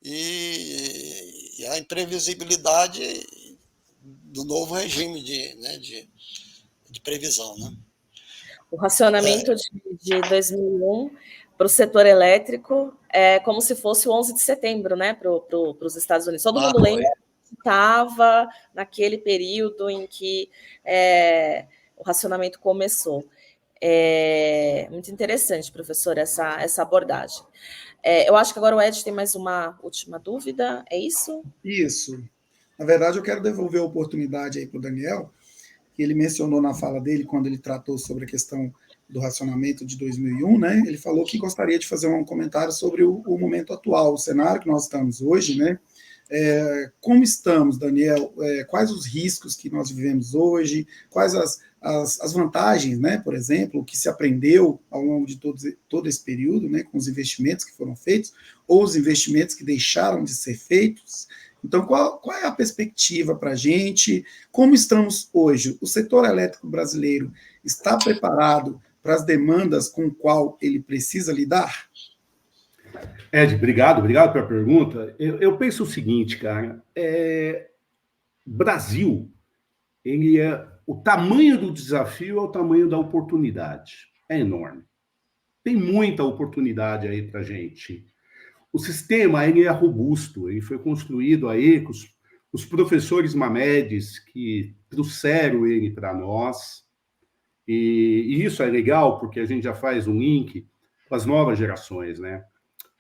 e a imprevisibilidade do novo regime de previsão, né? O racionamento de 2001 para o setor elétrico é como se fosse o 11 de setembro, né, para os Estados Unidos. Todo mundo lembra que estava naquele período em que o racionamento começou. Muito interessante, professor, essa abordagem. Eu acho que agora o Ed tem mais uma última dúvida, é isso? Isso. Na verdade, eu quero devolver a oportunidade aí para o Daniel, que ele mencionou na fala dele, quando ele tratou sobre a questão do racionamento de 2001, né? Ele falou que gostaria de fazer um comentário sobre o momento atual, o cenário que nós estamos hoje, né? Como estamos, Daniel? Quais os riscos que nós vivemos hoje? Quais as vantagens, né? Por exemplo, o que se aprendeu ao longo de todo esse período, né? Com os investimentos que foram feitos, ou os investimentos que deixaram de ser feitos? Então, qual é a perspectiva para a gente? Como estamos hoje? O setor elétrico brasileiro está preparado para as demandas com qual ele precisa lidar? Ed, obrigado pela pergunta. Eu penso o seguinte, cara, Brasil, o tamanho do desafio é o tamanho da oportunidade. É enorme. Tem muita oportunidade aí para a gente. O sistema ele é robusto, ele foi construído aí com os professores Mamedes que trouxeram ele para nós, e isso é legal porque a gente já faz um link com as novas gerações, né?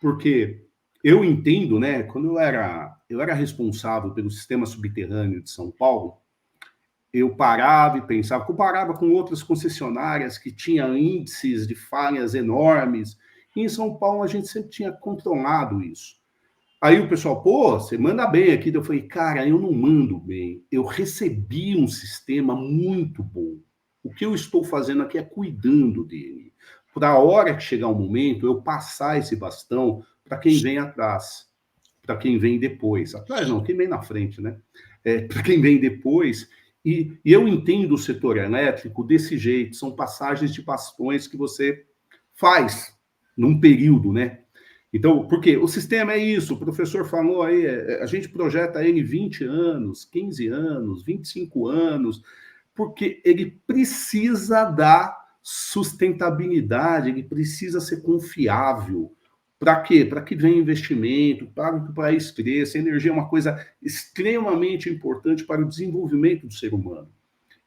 Porque eu entendo, né, quando eu era responsável pelo sistema subterrâneo de São Paulo, eu parava e pensava, comparava com outras concessionárias que tinham índices de falhas enormes, e em São Paulo a gente sempre tinha controlado isso. Aí o pessoal, você manda bem aqui. Eu falei, cara, eu não mando bem. Eu recebi um sistema muito bom. O que eu estou fazendo aqui é cuidando dele. Para a hora que chegar o momento, eu passar esse bastão para quem vem atrás, para quem vem depois. Atrás não, quem vem na frente, né? Para quem vem depois. E eu entendo o setor elétrico desse jeito. São passagens de bastões que você faz num período, né? Então, porque o sistema é isso, o professor falou aí, a gente projeta ele 20 anos, 15 anos, 25 anos, porque ele precisa dar sustentabilidade, ele precisa ser confiável. Para quê? Para que venha investimento, para que o país cresça. A energia é uma coisa extremamente importante para o desenvolvimento do ser humano.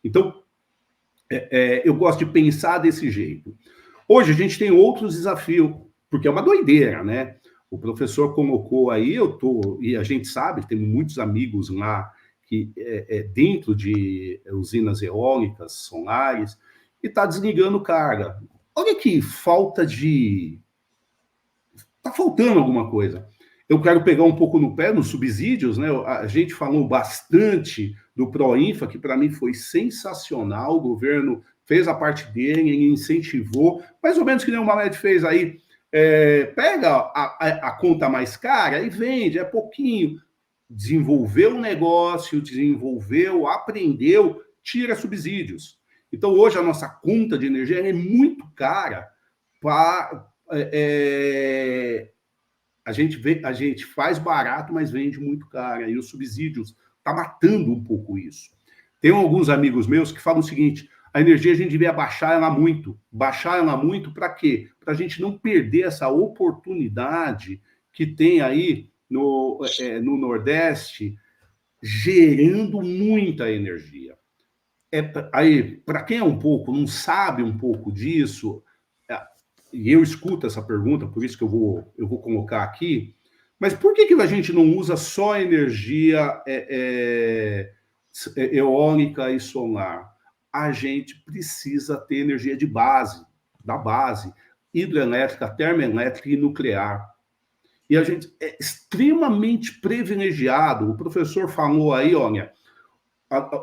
Então, eu gosto de pensar desse jeito. Hoje a gente tem outros desafios, porque é uma doideira, né? O professor colocou aí, e a gente sabe, tem muitos amigos lá que dentro de usinas eólicas, solares, e está desligando carga. Olha que falta de... Está faltando alguma coisa. Eu quero pegar um pouco no pé nos subsídios, né? A gente falou bastante do Proinfa, que para mim foi sensacional. O governo fez a parte dele, ele incentivou, mais ou menos que nem o Mamed fez aí. Pega a conta mais cara e vende, é pouquinho. Desenvolveu o negócio, aprendeu, tira subsídios. Então, hoje, a nossa conta de energia é muito cara. A gente faz barato, mas vende muito caro. E os subsídios estão matando um pouco isso. Tem alguns amigos meus que falam o seguinte: a energia a gente devia baixar ela muito. Baixar ela muito para quê? Para a gente não perder essa oportunidade que tem aí no Nordeste, gerando muita energia. Aí, para quem não sabe um pouco disso, e eu escuto essa pergunta, por isso que eu vou colocar aqui, mas por que a gente não usa só energia eólica e solar? A gente precisa ter energia de base, da base, hidrelétrica, termoelétrica e nuclear. E a gente é extremamente privilegiado. O professor falou aí, olha,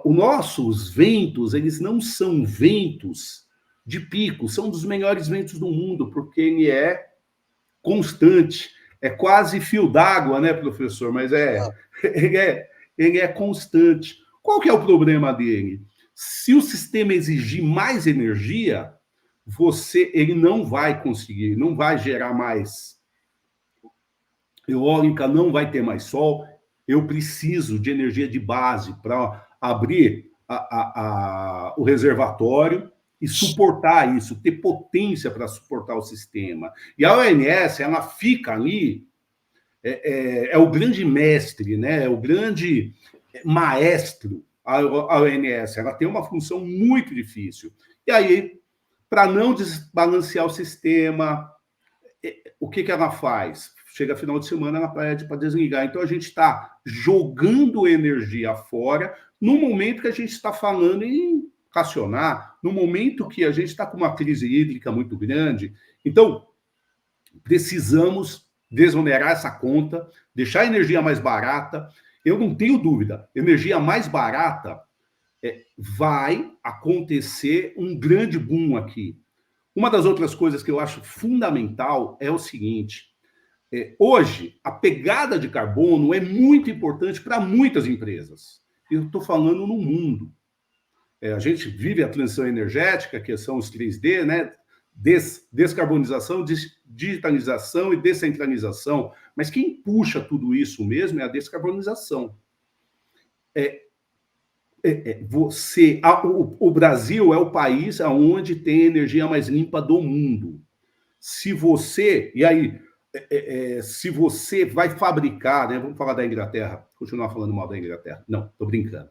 os nossos ventos, eles não são ventos de pico, são dos melhores ventos do mundo, porque ele é constante, é quase fio d'água, né, professor? Mas ele é constante. Qual que é o problema dele? Se o sistema exigir mais energia, ele não vai conseguir, não vai gerar mais eólica, não vai ter mais sol. Eu preciso de energia de base para abrir o reservatório e suportar isso, ter potência para suportar o sistema. E a ONS, ela fica ali, é o grande mestre, né? É o grande maestro, a ONS. Ela tem uma função muito difícil. E aí, para não desbalancear o sistema, o que ela faz? Chega final de semana, ela pede para desligar. Então, a gente está jogando energia fora no momento que a gente está falando em racionar, no momento que a gente está com uma crise hídrica muito grande. Então, precisamos desonerar essa conta, deixar a energia mais barata. Eu não tenho dúvida, energia mais barata vai acontecer um grande boom aqui. Uma das outras coisas que eu acho fundamental é o seguinte: hoje, a pegada de carbono é muito importante para muitas empresas. Eu estou falando no mundo. A gente vive a transição energética, que são os 3D, né? Descarbonização, digitalização e descentralização. Mas quem puxa tudo isso mesmo é a descarbonização. O Brasil é o país onde tem a energia mais limpa do mundo. Se você vai fabricar, né? Vamos falar da Inglaterra, continuar falando mal da Inglaterra. Não, estou brincando.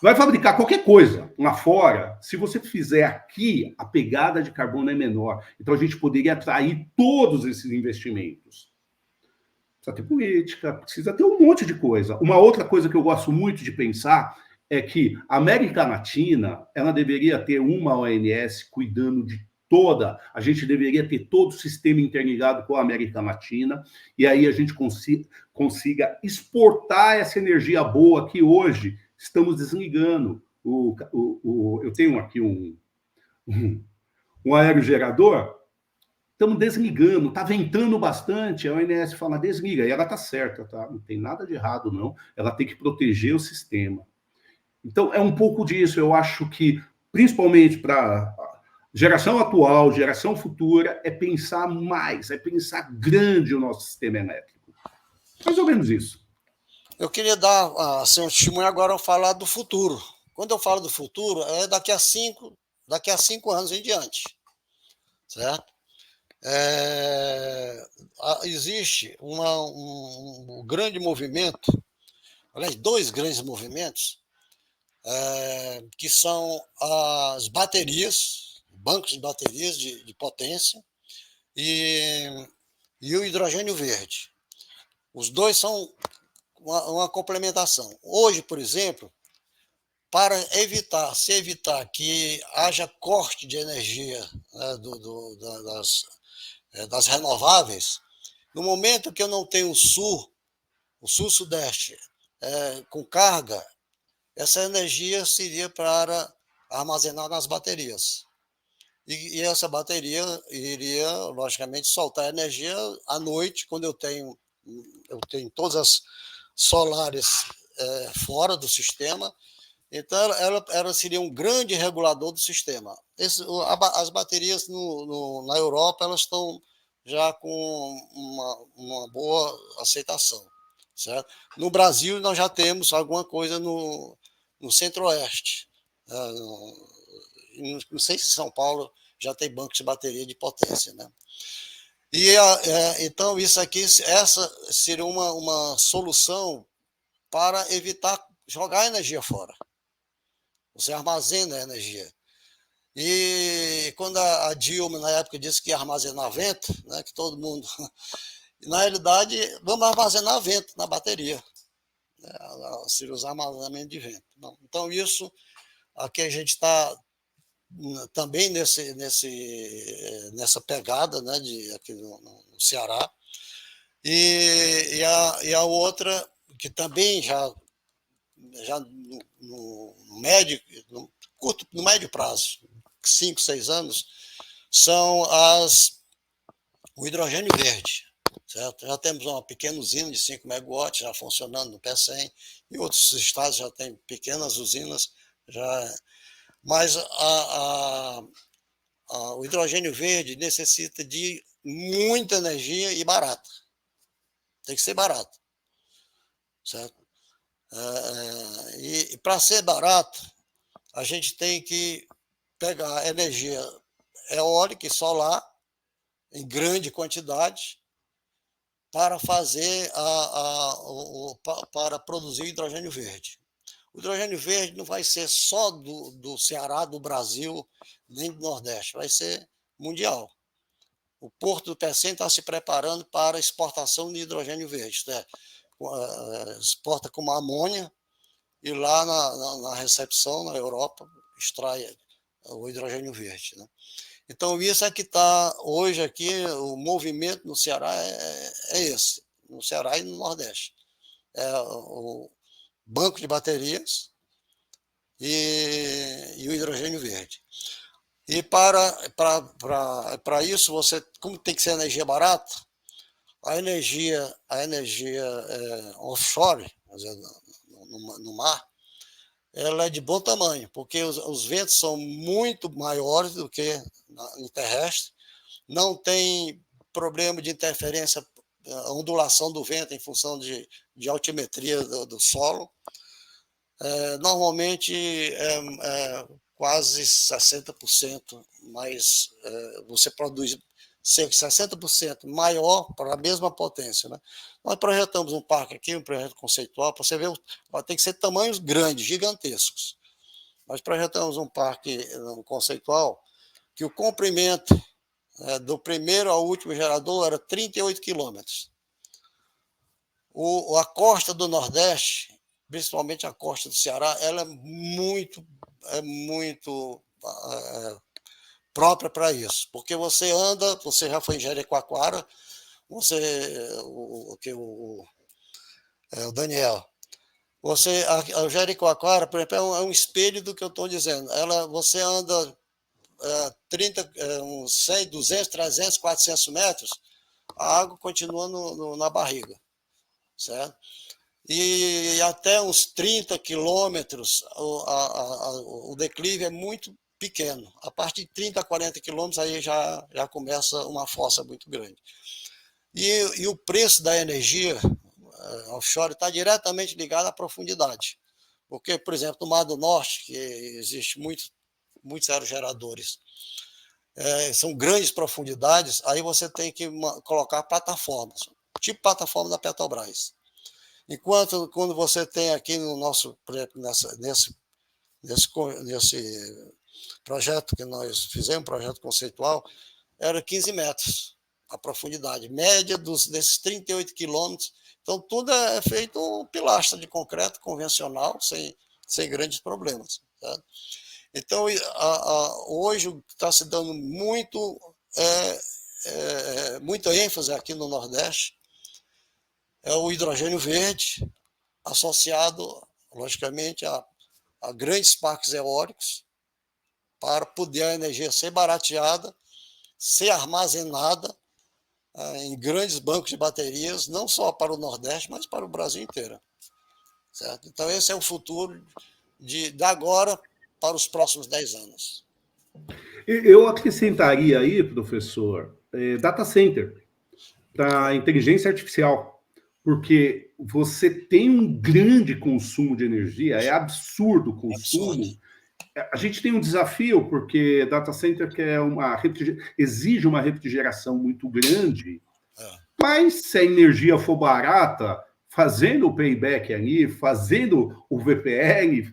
Vai fabricar qualquer coisa lá fora, se você fizer aqui, a pegada de carbono é menor. Então, a gente poderia atrair todos esses investimentos. Precisa ter política, precisa ter um monte de coisa. Uma outra coisa que eu gosto muito de pensar é que a América Latina, ela deveria ter uma ONS cuidando de toda. A gente deveria ter todo o sistema interligado com a América Latina, e aí a gente consiga exportar essa energia boa que hoje estamos desligando. Eu tenho aqui um aerogerador, estamos desligando, está ventando bastante, a ONS fala, desliga, e ela está certa, tá? Não tem nada de errado, não. Ela tem que proteger o sistema. Então, é um pouco disso. Eu acho que, principalmente para geração atual, geração futura, é pensar mais, é pensar grande o nosso sistema elétrico. Mais ou menos isso. Eu queria dar assim, um testemunho agora, falar do futuro. Quando eu falo do futuro, é daqui a 5 anos em diante, certo? Existe um grande movimento, aliás, 2 grandes movimentos, que são as baterias, bancos de baterias de potência e o hidrogênio verde. Os dois são uma complementação. Hoje, por exemplo, para se evitar que haja corte de energia, né, das renováveis, no momento que eu não tenho o sul-sudeste com carga, essa energia seria para armazenar nas baterias. E essa bateria iria, logicamente, soltar energia à noite, quando eu tenho todas as solares fora do sistema. Então, ela seria um grande regulador do sistema. As baterias na Europa, elas estão já com uma boa aceitação, certo? No Brasil, nós já temos alguma coisa no centro-oeste. Não sei se São Paulo já tem bancos de bateria de potência, né? Então, essa seria uma solução para evitar jogar energia fora. Você armazena a energia. E quando a Dilma, na época, disse que ia armazenar vento, né, que todo mundo... Na realidade, vamos armazenar vento na bateria. Seria usar armazenamento de vento. Não. Então, isso aqui a gente está também nessa pegada, né, aqui no Ceará. E a outra, que também já no médio prazo, 5, 6 anos, são o hidrogênio verde, certo? Já temos uma pequena usina de 5 megawatts já funcionando no PECEM, e outros estados já têm pequenas usinas Mas o hidrogênio verde necessita de muita energia e barata. Tem que ser barato, certo? E para ser barato, a gente tem que pegar energia eólica e solar em grande quantidade para fazer para produzir hidrogênio verde. O hidrogênio verde não vai ser só do Ceará, do Brasil, nem do Nordeste, vai ser mundial. O Porto do Pecém está se preparando para a exportação de hidrogênio verde, isto é, exporta como amônia e lá na recepção, na Europa, extrai o hidrogênio verde, né? Então, isso é que está hoje aqui, o movimento no Ceará é esse, no Ceará e no Nordeste. É o banco de baterias e o hidrogênio verde. E para isso, como tem que ser energia barata, a energia offshore, no mar, ela é de bom tamanho, porque os ventos são muito maiores do que no terrestre, não tem problema de interferência, ondulação do vento em função de altimetria do solo. Normalmente é quase 60% mais, você produz cerca de 60% maior para a mesma potência, né? Nós projetamos um parque aqui, um projeto conceitual, para você ver, tem que ser tamanhos grandes, gigantescos. Nós projetamos um parque conceitual que o comprimento do primeiro ao último gerador era 38 quilômetros. A costa do Nordeste, principalmente a costa do Ceará, ela é muito própria para isso, porque você já foi em Jericoacoara, o Daniel, a Jericoacoara, por exemplo, é um espelho do que eu estou dizendo. Você anda 100, 200, 300, 400 metros, a água continua na barriga, certo? E até uns 30 quilômetros o declive é muito pequeno. A partir de 30 a 40 quilômetros aí já começa uma fossa muito grande. E o preço da energia offshore está diretamente ligado à profundidade. Porque, por exemplo, no Mar do Norte, que existe muitos aerogeradores, são grandes profundidades, aí você tem que colocar plataformas, tipo plataforma da Petrobras. Enquanto quando você tem aqui no nosso, nesse projeto que nós fizemos, projeto conceitual, era 15 metros a profundidade média desses 38 quilômetros. Então, tudo é feito um pilastra de concreto convencional, sem grandes problemas. Tá? Então, hoje está se dando muita ênfase aqui no Nordeste é o hidrogênio verde, associado, logicamente, a grandes parques eólicos, para poder a energia ser barateada, ser armazenada em grandes bancos de baterias, não só para o Nordeste, mas para o Brasil inteiro. Certo? Então, esse é o futuro da agora para os próximos 10 anos. Eu acrescentaria aí, professor, data center, da inteligência artificial. Porque você tem um grande consumo de energia, é absurdo o consumo. Absurdo. A gente tem um desafio, porque data center exige uma refrigeração muito grande, mas se a energia for barata, fazendo o payback ali, fazendo o VPN,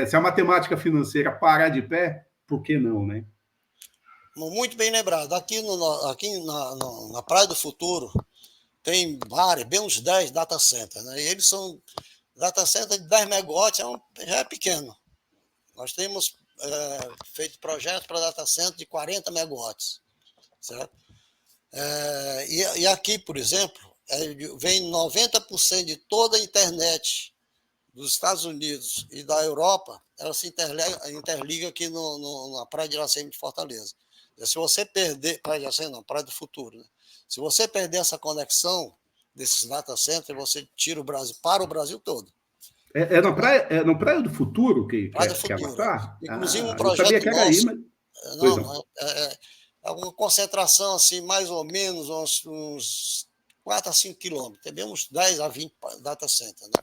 se a matemática financeira parar de pé, por que não, né? Muito bem lembrado. Aqui na Praia do Futuro, tem bem uns 10 data centers, né? E eles são data center de 10 megawatts, já é pequeno. Nós temos feito projetos para data center de 40 megawatts, certo? E aqui, por exemplo, vem 90% de toda a internet dos Estados Unidos e da Europa, ela se interliga aqui na Praia de Iracema de Fortaleza. Se você perder, Praia de Iracema não, Praia do Futuro, né? Se você perder essa conexão desses data centers, você tira o Brasil para o Brasil todo. É na praia, na Praia do Futuro Praia do que é Futuro. Avatar? Inclusive um Eu sabia projeto que era aí, nosso. mas... Pois Não, não. é uma concentração assim, mais ou menos uns 4 a 5 quilômetros. Temos 10 a 20 data centers, né?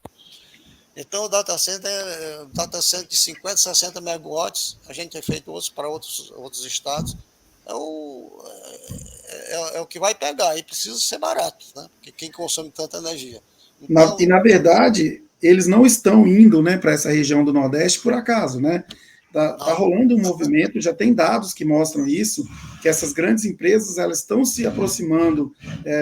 Então, o data center de 50, 60 megawatts, a gente tem feito outros para outros estados. É o que vai pegar, e precisa ser barato, né? Porque quem consome tanta energia. Então, Na verdade, eles não estão indo, né, para essa região do Nordeste por acaso, né? Tá rolando um movimento, já tem dados que mostram isso, que essas grandes empresas elas estão se aproximando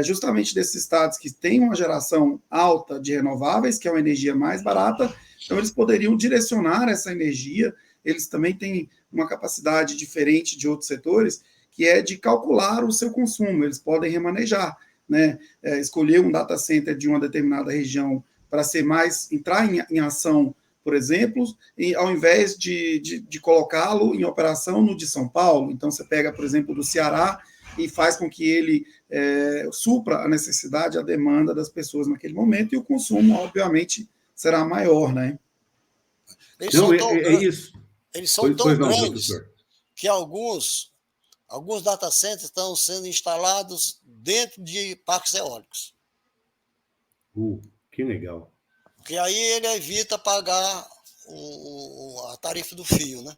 justamente desses estados que têm uma geração alta de renováveis, que é uma energia mais barata, então eles poderiam direcionar essa energia, eles também têm uma capacidade diferente de outros setores, que é de calcular o seu consumo, eles podem remanejar, né? Escolher um data center de uma determinada região para ser mais, entrar em ação, por exemplo, e ao invés de colocá-lo em operação no de São Paulo. Então, você pega, por exemplo, do Ceará e faz com que ele supra a necessidade, a demanda das pessoas naquele momento, e o consumo, obviamente, será maior, né? Eles Não, são tão, isso. eles são tão Pois não, grandes professor. que alguns data centers estão sendo instalados dentro de parques eólicos. Que legal. Porque aí ele evita pagar a tarifa do fio, né?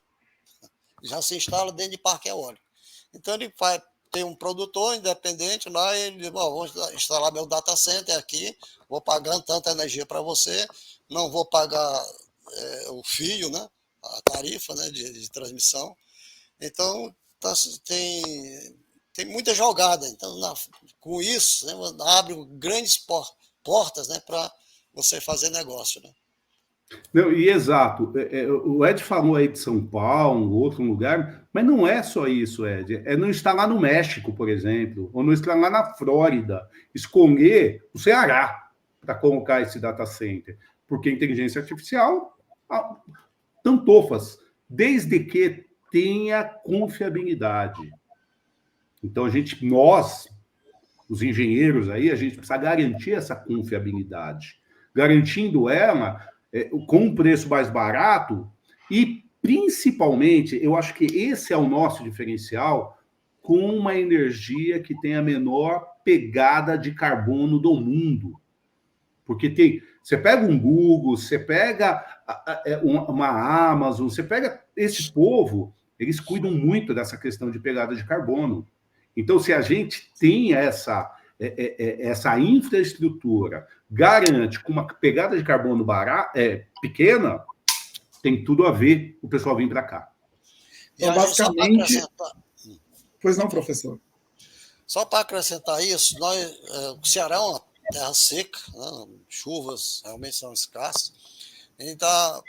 Já se instala dentro de parque eólico. Então ele tem um produtor independente lá, e ele diz, vou instalar meu data center aqui, vou pagando tanta energia para você, não vou pagar o fio, né? A tarifa, né? de transmissão. Então tem muita jogada. Então, com isso, né, abre grandes portas, né, para você fazer negócio, né? Não, e exato. O Ed falou aí de São Paulo, outro lugar, mas não é só isso, Ed. É não estar lá no México, por exemplo, ou não estar lá na Flórida, escolher o Ceará para colocar esse data center, porque a inteligência artificial, tantofas, desde que tenha confiabilidade. Então, nós, os engenheiros aí, a gente precisa garantir essa confiabilidade. Garantindo ela com um preço mais barato e, principalmente, eu acho que esse é o nosso diferencial, com uma energia que tem a menor pegada de carbono do mundo. Porque você pega um Google, você pega uma Amazon, você pega esse povo, eles cuidam muito dessa questão de pegada de carbono. Então, se a gente tem essa infraestrutura, garante com uma pegada de carbono pequena, tem tudo a ver o pessoal vir para cá. Então, basicamente... Pois não, professor. Só para acrescentar isso, o Ceará é uma terra seca, né? Chuvas realmente são escassas. Então,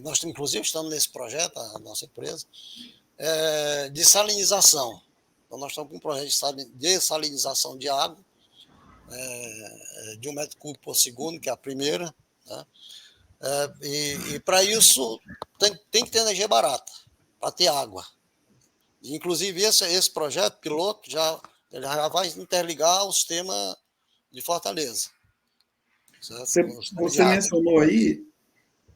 nós, inclusive, estamos nesse projeto, a nossa empresa, de salinização. Então, nós estamos com um projeto de dessalinização de água, de 1 metro cúbico por segundo, que é a primeira, né? E para isso tem que ter energia barata, para ter água. Inclusive, esse projeto piloto ele já vai interligar o sistema de Fortaleza.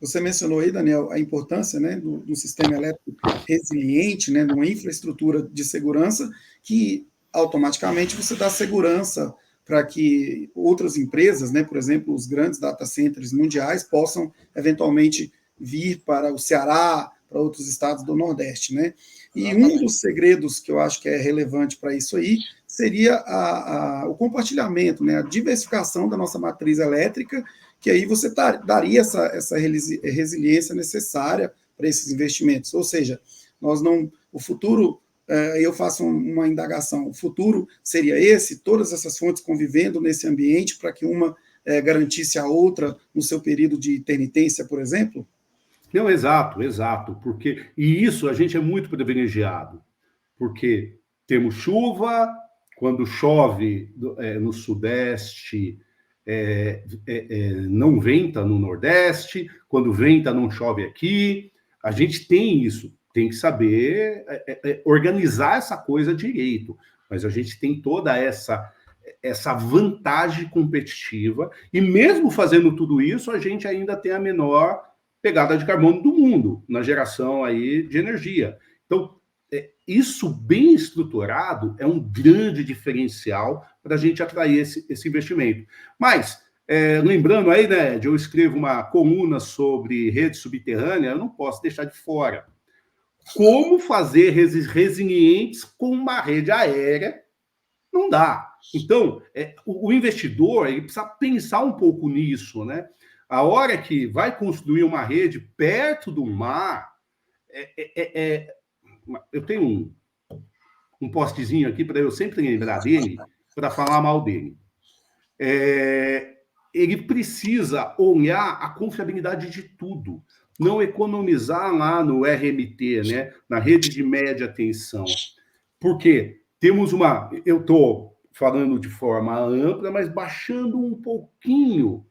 Você mencionou aí, Daniel, a importância, né, do sistema elétrico resiliente, né, de uma infraestrutura de segurança que automaticamente você dá segurança para que outras empresas, né, por exemplo, os grandes data centers mundiais, possam eventualmente vir para o Ceará, para outros estados do Nordeste, né? E um dos segredos que eu acho que é relevante para isso aí seria o compartilhamento, né, a diversificação da nossa matriz elétrica, que aí você daria essa resiliência necessária para esses investimentos. Ou seja, o futuro, eu faço uma indagação, o futuro seria todas essas fontes convivendo nesse ambiente para que uma garantisse a outra no seu período de intermitência, por exemplo? Não, exato. E isso a gente é muito privilegiado, porque temos chuva, quando chove no Sudeste, não venta no Nordeste, quando venta não chove aqui. A gente tem isso, tem que saber organizar essa coisa direito, mas a gente tem toda essa essa vantagem competitiva, e mesmo fazendo tudo isso, a gente ainda tem a menor pegada de carbono do mundo na geração aí de energia. Então, isso bem estruturado é um grande diferencial para a gente atrair esse investimento. Mas, lembrando aí, né, eu escrevo uma coluna sobre rede subterrânea, eu não posso deixar de fora. Como fazer redes resilientes com uma rede aérea? Não dá. Então, o investidor ele precisa pensar um pouco nisso, né? A hora que vai construir uma rede perto do mar, eu tenho um postzinho aqui para eu sempre lembrar dele, para falar mal dele. Ele precisa olhar a confiabilidade de tudo, não economizar lá no RMT, né, na rede de média tensão. Porque temos eu estou falando de forma ampla, mas baixando um pouquinho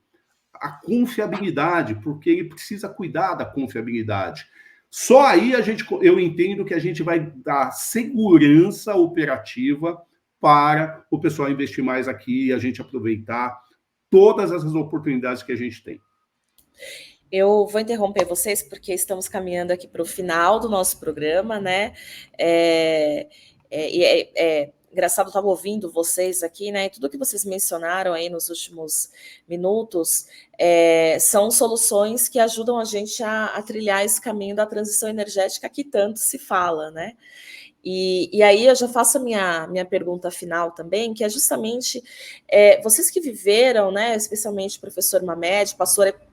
a confiabilidade, porque ele precisa cuidar da confiabilidade. Só aí eu entendo que a gente vai dar segurança operativa para o pessoal investir mais aqui e a gente aproveitar todas as oportunidades que a gente tem. Eu vou interromper vocês porque estamos caminhando aqui para o final do nosso programa, né? Engraçado, eu estava ouvindo vocês aqui, né? E tudo que vocês mencionaram aí nos últimos minutos são soluções que ajudam a gente a trilhar esse caminho da transição energética que tanto se fala, né? E aí eu já faço a minha pergunta final também, que é justamente vocês que viveram, né, especialmente o professor Mamed,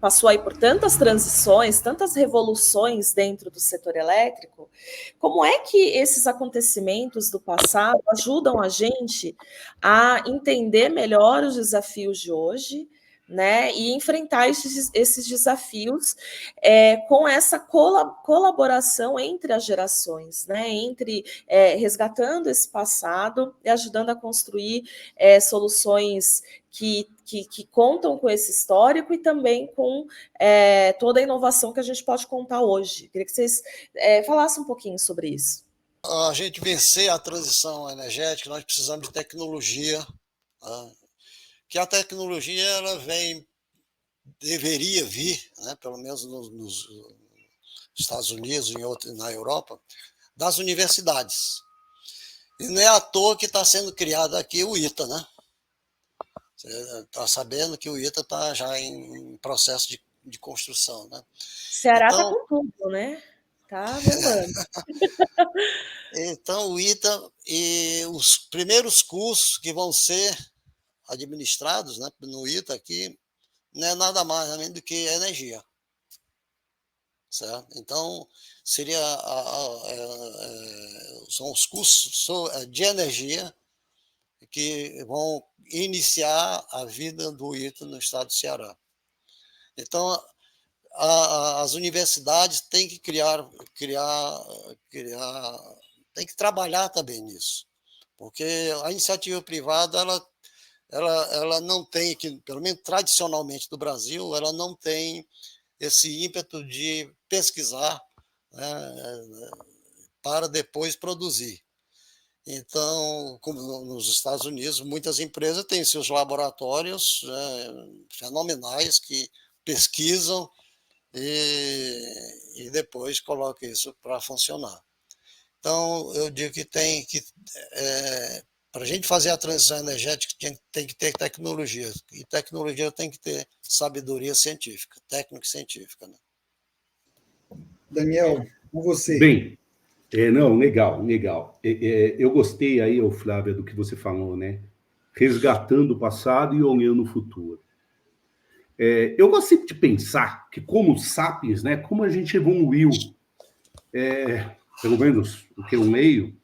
passou aí por tantas transições, tantas revoluções dentro do setor elétrico, como é que esses acontecimentos do passado ajudam a gente a entender melhor os desafios de hoje, né, e enfrentar esses desafios com essa colaboração entre as gerações, né, entre resgatando esse passado e ajudando a construir soluções que contam com esse histórico e também com toda a inovação que a gente pode contar hoje. Queria que vocês falassem um pouquinho sobre isso. A gente vencer a transição energética, nós precisamos de tecnologia, tá? Que a tecnologia ela deveria vir, né, pelo menos nos Estados Unidos e na Europa, das universidades. E não é à toa que está sendo criado aqui o ITA, né? Você está sabendo que o ITA está já em processo de construção, né? Ceará está com tudo, né? Está bombando. Então, o ITA e os primeiros cursos que vão ser administrados, né, no ITA aqui, não é nada mais nem do que energia. Certo? Então, são os cursos de energia que vão iniciar a vida do ITA no estado do Ceará. Então, as universidades têm que têm que trabalhar também nisso, porque a iniciativa privada ela não tem, pelo menos tradicionalmente do Brasil, ela não tem esse ímpeto de pesquisar, né, para depois produzir. Então, como nos Estados Unidos, muitas empresas têm seus laboratórios fenomenais que pesquisam e depois colocam isso para funcionar. Então, eu digo que para a gente fazer a transição energética, tem que ter tecnologia. E tecnologia tem que ter sabedoria científica, técnico-científica. Né? Daniel, com você. Bem, não, legal. Eu gostei aí, Flávia, do que você falou, né? Resgatando o passado e olhando o futuro. Eu gosto sempre de pensar que, como sapiens, né? Como a gente evoluiu, pelo menos o que eu leio,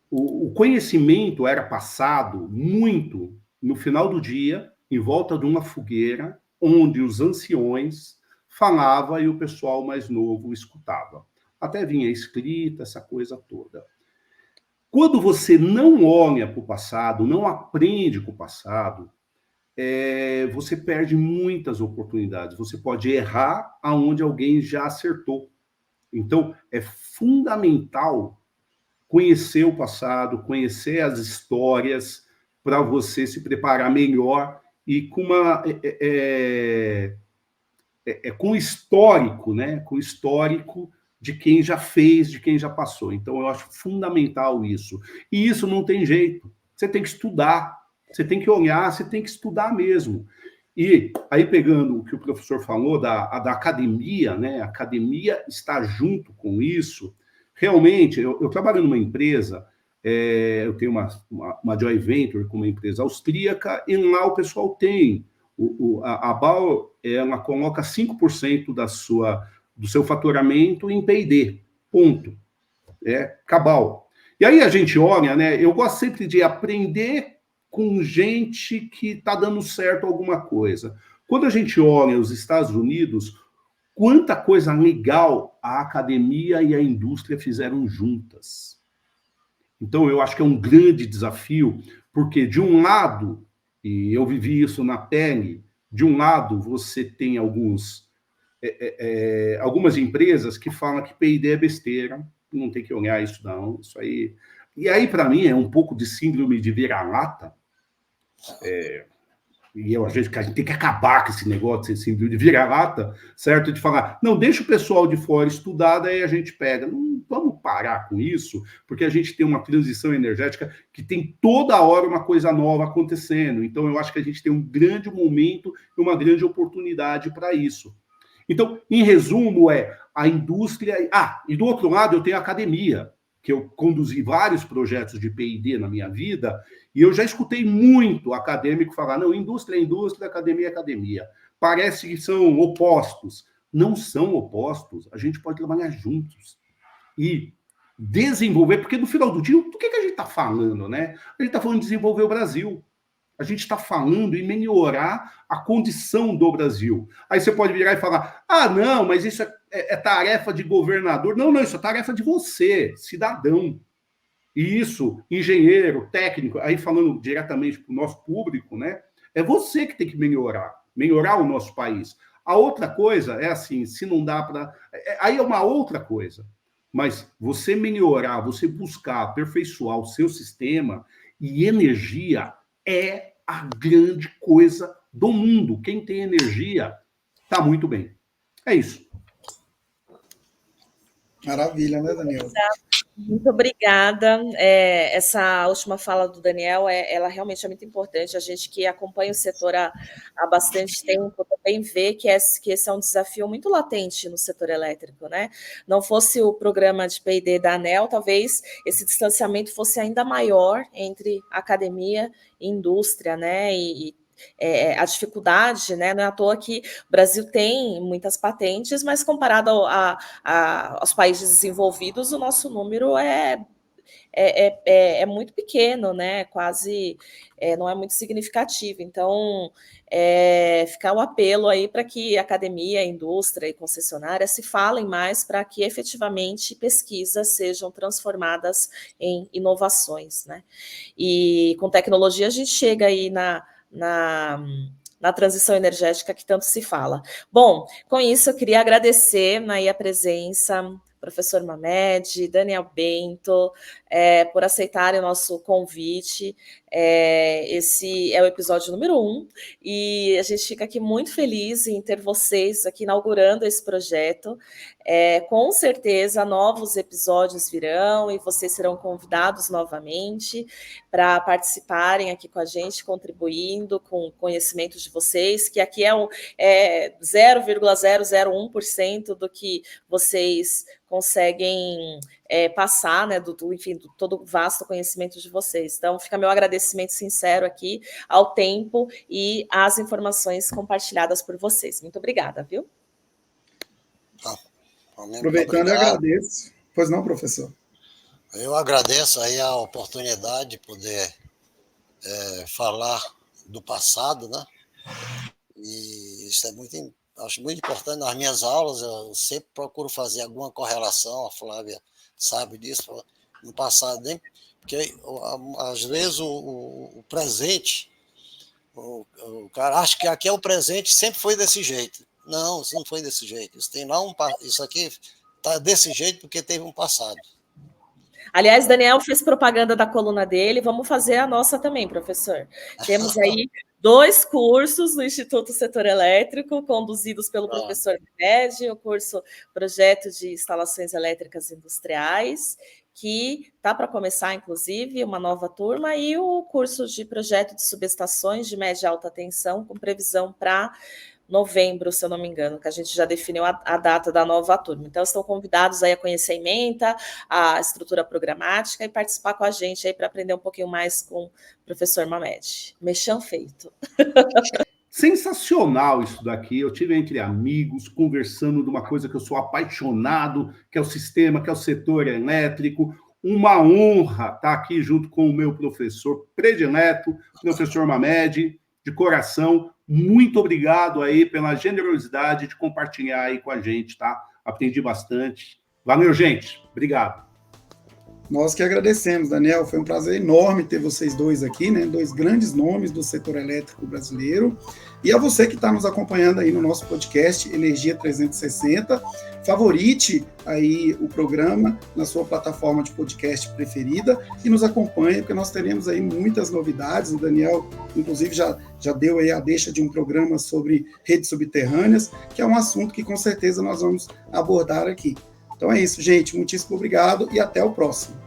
o conhecimento era passado muito no final do dia, em volta de uma fogueira, onde os anciões falavam e o pessoal mais novo escutava. Até vinha escrita, essa coisa toda. Quando você não olha para o passado, não aprende com o passado, você perde muitas oportunidades. Você pode errar aonde alguém já acertou. Então, é fundamental conhecer o passado, conhecer as histórias, para você se preparar melhor e com com histórico, né? Com histórico de quem já fez, de quem já passou. Então, eu acho fundamental isso. E isso não tem jeito. Você tem que estudar, você tem que olhar, você tem que estudar mesmo. E aí, pegando o que o professor falou da academia, né? A academia está junto com isso. Realmente, eu trabalho numa empresa, eu tenho uma joint venture com uma empresa austríaca, e lá o pessoal tem a Bauer, ela coloca 5% do seu faturamento em P&D, ponto. Cabal. E aí a gente olha, né? Eu gosto sempre de aprender com gente que está dando certo alguma coisa. Quando a gente olha os Estados Unidos, quanta coisa legal a academia e a indústria fizeram juntas. Então, eu acho que é um grande desafio, porque, de um lado, e eu vivi isso na pele, de um lado, você tem algumas empresas que falam que P&D é besteira, não tem que olhar isso, não, isso aí. E aí, para mim, é um pouco de síndrome de vira-lata, e a gente tem que acabar com esse negócio de síndrome de vira-lata, certo? De falar, não, deixa o pessoal de fora estudar, daí a gente pega. Não vamos parar com isso, porque a gente tem uma transição energética que tem toda hora uma coisa nova acontecendo. Então, eu acho que a gente tem um grande momento e uma grande oportunidade para isso. Então, em resumo, a indústria... e do outro lado, eu tenho a academia, que eu conduzi vários projetos de P&D na minha vida, e eu já escutei muito acadêmico falar, não, indústria é indústria, academia é academia. Parece que são opostos. Não são opostos, a gente pode trabalhar juntos. E desenvolver, porque no final do dia, do que a gente está falando, né? A gente está falando de desenvolver o Brasil. A gente está falando em melhorar a condição do Brasil. Aí você pode virar e falar, não, mas isso é tarefa de governador. Não, isso é tarefa de você, cidadão. E isso, engenheiro, técnico, aí falando diretamente para o nosso público, né? É você que tem que melhorar o nosso país. A outra coisa é assim, se não dá para... Aí é uma outra coisa. Mas você melhorar, você buscar aperfeiçoar o seu sistema, e energia é a grande coisa do mundo. Quem tem energia está muito bem. É isso. Maravilha, né, Daniel? Muito obrigada. Essa última fala do Daniel, ela realmente é muito importante. A gente que acompanha o setor há bastante tempo também vê que esse é um desafio muito latente no setor elétrico, né? Não fosse o programa de P&D da ANEEL, talvez esse distanciamento fosse ainda maior entre academia e indústria, né? A dificuldade, né? Não é à toa que o Brasil tem muitas patentes, mas comparado aos países desenvolvidos, o nosso número é muito pequeno, né? Quase não é muito significativo. Então, ficar o apelo aí para que a academia, a indústria e concessionária se falem mais para que efetivamente pesquisas sejam transformadas em inovações, né? E com tecnologia a gente chega aí na transição energética que tanto se fala. Bom, com isso eu queria agradecer aí a presença, professor Mamed, Daniel Bento, por aceitarem o nosso convite. Esse é o episódio número 1, e a gente fica aqui muito feliz em ter vocês aqui inaugurando esse projeto. Com certeza, novos episódios virão e vocês serão convidados novamente para participarem aqui com a gente, contribuindo com o conhecimento de vocês, que aqui é 0,001% do que vocês conseguem passar, né, enfim, do todo o vasto conhecimento de vocês. Então, fica meu agradecimento sincero aqui ao tempo e às informações compartilhadas por vocês. Muito obrigada, viu? Aproveitando, eu agradeço. Pois não, professor? Eu agradeço aí a oportunidade de poder falar do passado, né? E isso acho muito importante nas minhas aulas. Eu sempre procuro fazer alguma correlação, a Flávia sabe disso, no passado, né? Porque às vezes o presente, o cara acha que aqui é o presente, sempre foi desse jeito. Não, isso não foi desse jeito. Isso aqui está desse jeito porque teve um passado. Aliás, Daniel fez propaganda da coluna dele, vamos fazer a nossa também, professor. Temos aí 2 cursos no Instituto Setor Elétrico, conduzidos pelo professor Med, o curso Projeto de Instalações Elétricas Industriais, que está para começar, inclusive, uma nova turma, e o curso de Projeto de Subestações de Média e Alta Tensão, com previsão para novembro, se eu não me engano, que a gente já definiu a data da nova turma. Então, estão convidados aí a conhecer a ementa, a estrutura programática e participar com a gente aí para aprender um pouquinho mais com o professor Mamed. Mexão feito. Sensacional isso daqui. Eu tive entre amigos, conversando de uma coisa que eu sou apaixonado, que é o sistema, que é o setor elétrico. Uma honra estar aqui junto com o meu professor predileto, professor Mamed, de coração. Muito obrigado aí pela generosidade de compartilhar aí com a gente, tá? Aprendi bastante. Valeu, gente. Obrigado. Nós que agradecemos, Daniel. Foi um prazer enorme ter vocês dois aqui, né? 2 grandes nomes do setor elétrico brasileiro. E a você que está nos acompanhando aí no nosso podcast Energia 360, favorite aí o programa na sua plataforma de podcast preferida e nos acompanhe, porque nós teremos aí muitas novidades. O Daniel, inclusive, já deu aí a deixa de um programa sobre redes subterrâneas, que é um assunto que com certeza nós vamos abordar aqui. Então é isso, gente. Muitíssimo obrigado e até o próximo.